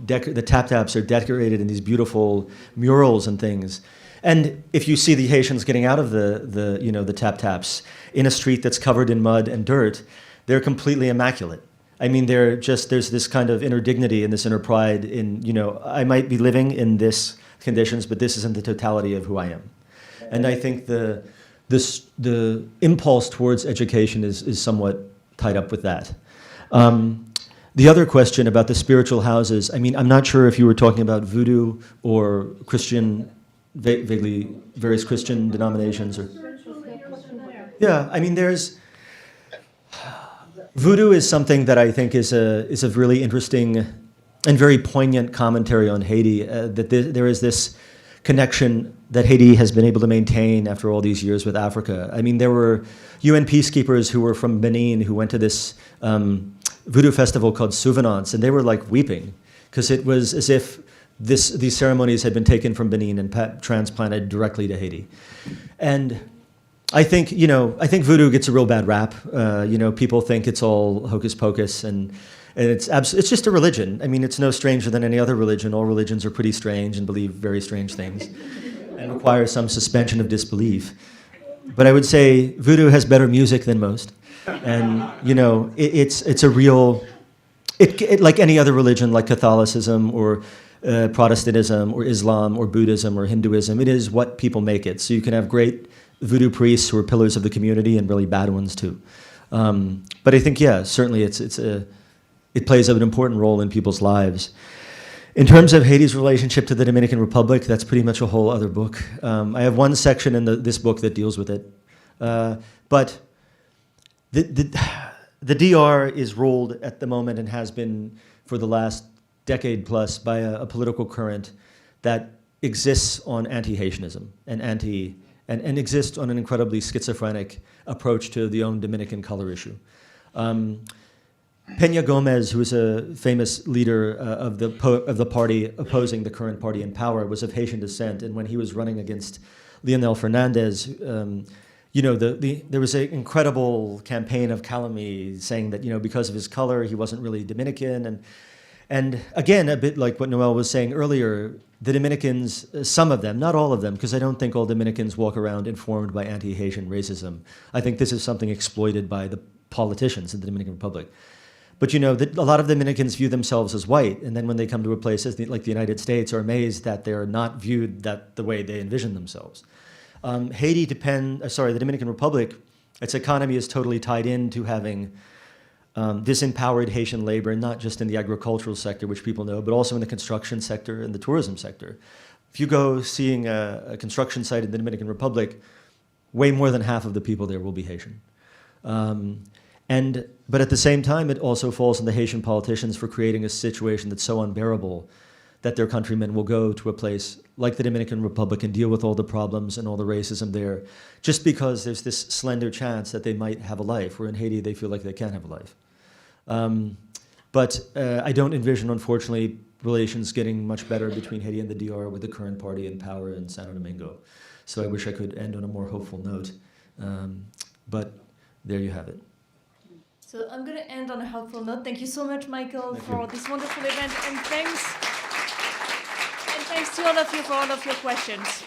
the tap-taps are decorated in these beautiful murals and things. And if you see the Haitians getting out of the tap-taps in a street that's covered in mud and dirt, they're completely immaculate. I mean, there's this kind of inner dignity and this inner pride in, you know, I might be living in this conditions, but this isn't the totality of who I am. And I think the impulse towards education is somewhat tied up with that. The other question about the spiritual houses, I mean, I'm not sure if you were talking about voodoo or Christian, vaguely various Christian denominations or... Yeah, I mean, voodoo is something that I think is a really interesting and very poignant commentary on Haiti, that there is this connection that Haiti has been able to maintain after all these years with Africa. I mean, there were UN peacekeepers who were from Benin who went to this voodoo festival called Souvenance, and they were like weeping because it was as if these ceremonies had been taken from Benin and transplanted directly to Haiti. And I think voodoo gets a real bad rap. You know, people think it's all hocus pocus, and it's just a religion. I mean, it's no stranger than any other religion. All religions are pretty strange and believe very strange things and require some suspension of disbelief. But I would say voodoo has better music than most. And, you know, it's a real, like any other religion, like Catholicism or Protestantism or Islam or Buddhism or Hinduism, it is what people make it. So you can have great voodoo priests who are pillars of the community and really bad ones too. But I think, yeah, certainly it plays an important role in people's lives. In terms of Haiti's relationship to the Dominican Republic, that's pretty much a whole other book. I have one section in this book that deals with it. But the DR is ruled at the moment and has been for the last decade plus by a political current that exists on anti-Haitianism and exists on an incredibly schizophrenic approach to the own Dominican color issue. Peña Gomez, who is a famous leader of the party opposing the current party in power, was of Haitian descent, and when he was running against Leonel Fernandez, you know, there was an incredible campaign of calumny saying that, you know, because of his color, he wasn't really Dominican, and again, a bit like what Noel was saying earlier, the Dominicans, some of them, not all of them, because I don't think all Dominicans walk around informed by anti-Haitian racism. I think this is something exploited by the politicians in the Dominican Republic. But you know, a lot of Dominicans view themselves as white, and then when they come to a place like the United States, are amazed that they're not viewed the way they envision themselves. The Dominican Republic, its economy is totally tied into having disempowered Haitian labor, not just in the agricultural sector, which people know, but also in the construction sector and the tourism sector. If you go seeing a construction site in the Dominican Republic, way more than half of the people there will be Haitian. But at the same time, it also falls on the Haitian politicians for creating a situation that's so unbearable that their countrymen will go to a place like the Dominican Republic and deal with all the problems and all the racism there, just because there's this slender chance that they might have a life, where in Haiti they feel like they can't have a life. But I don't envision, unfortunately, relations getting much better between Haiti and the DR with the current party in power in Santo Domingo. So I wish I could end on a more hopeful note. But there you have it. So I'm going to end on a helpful note. Thank you so much, Michael, for this wonderful event, and thanks to all of you for all of your questions.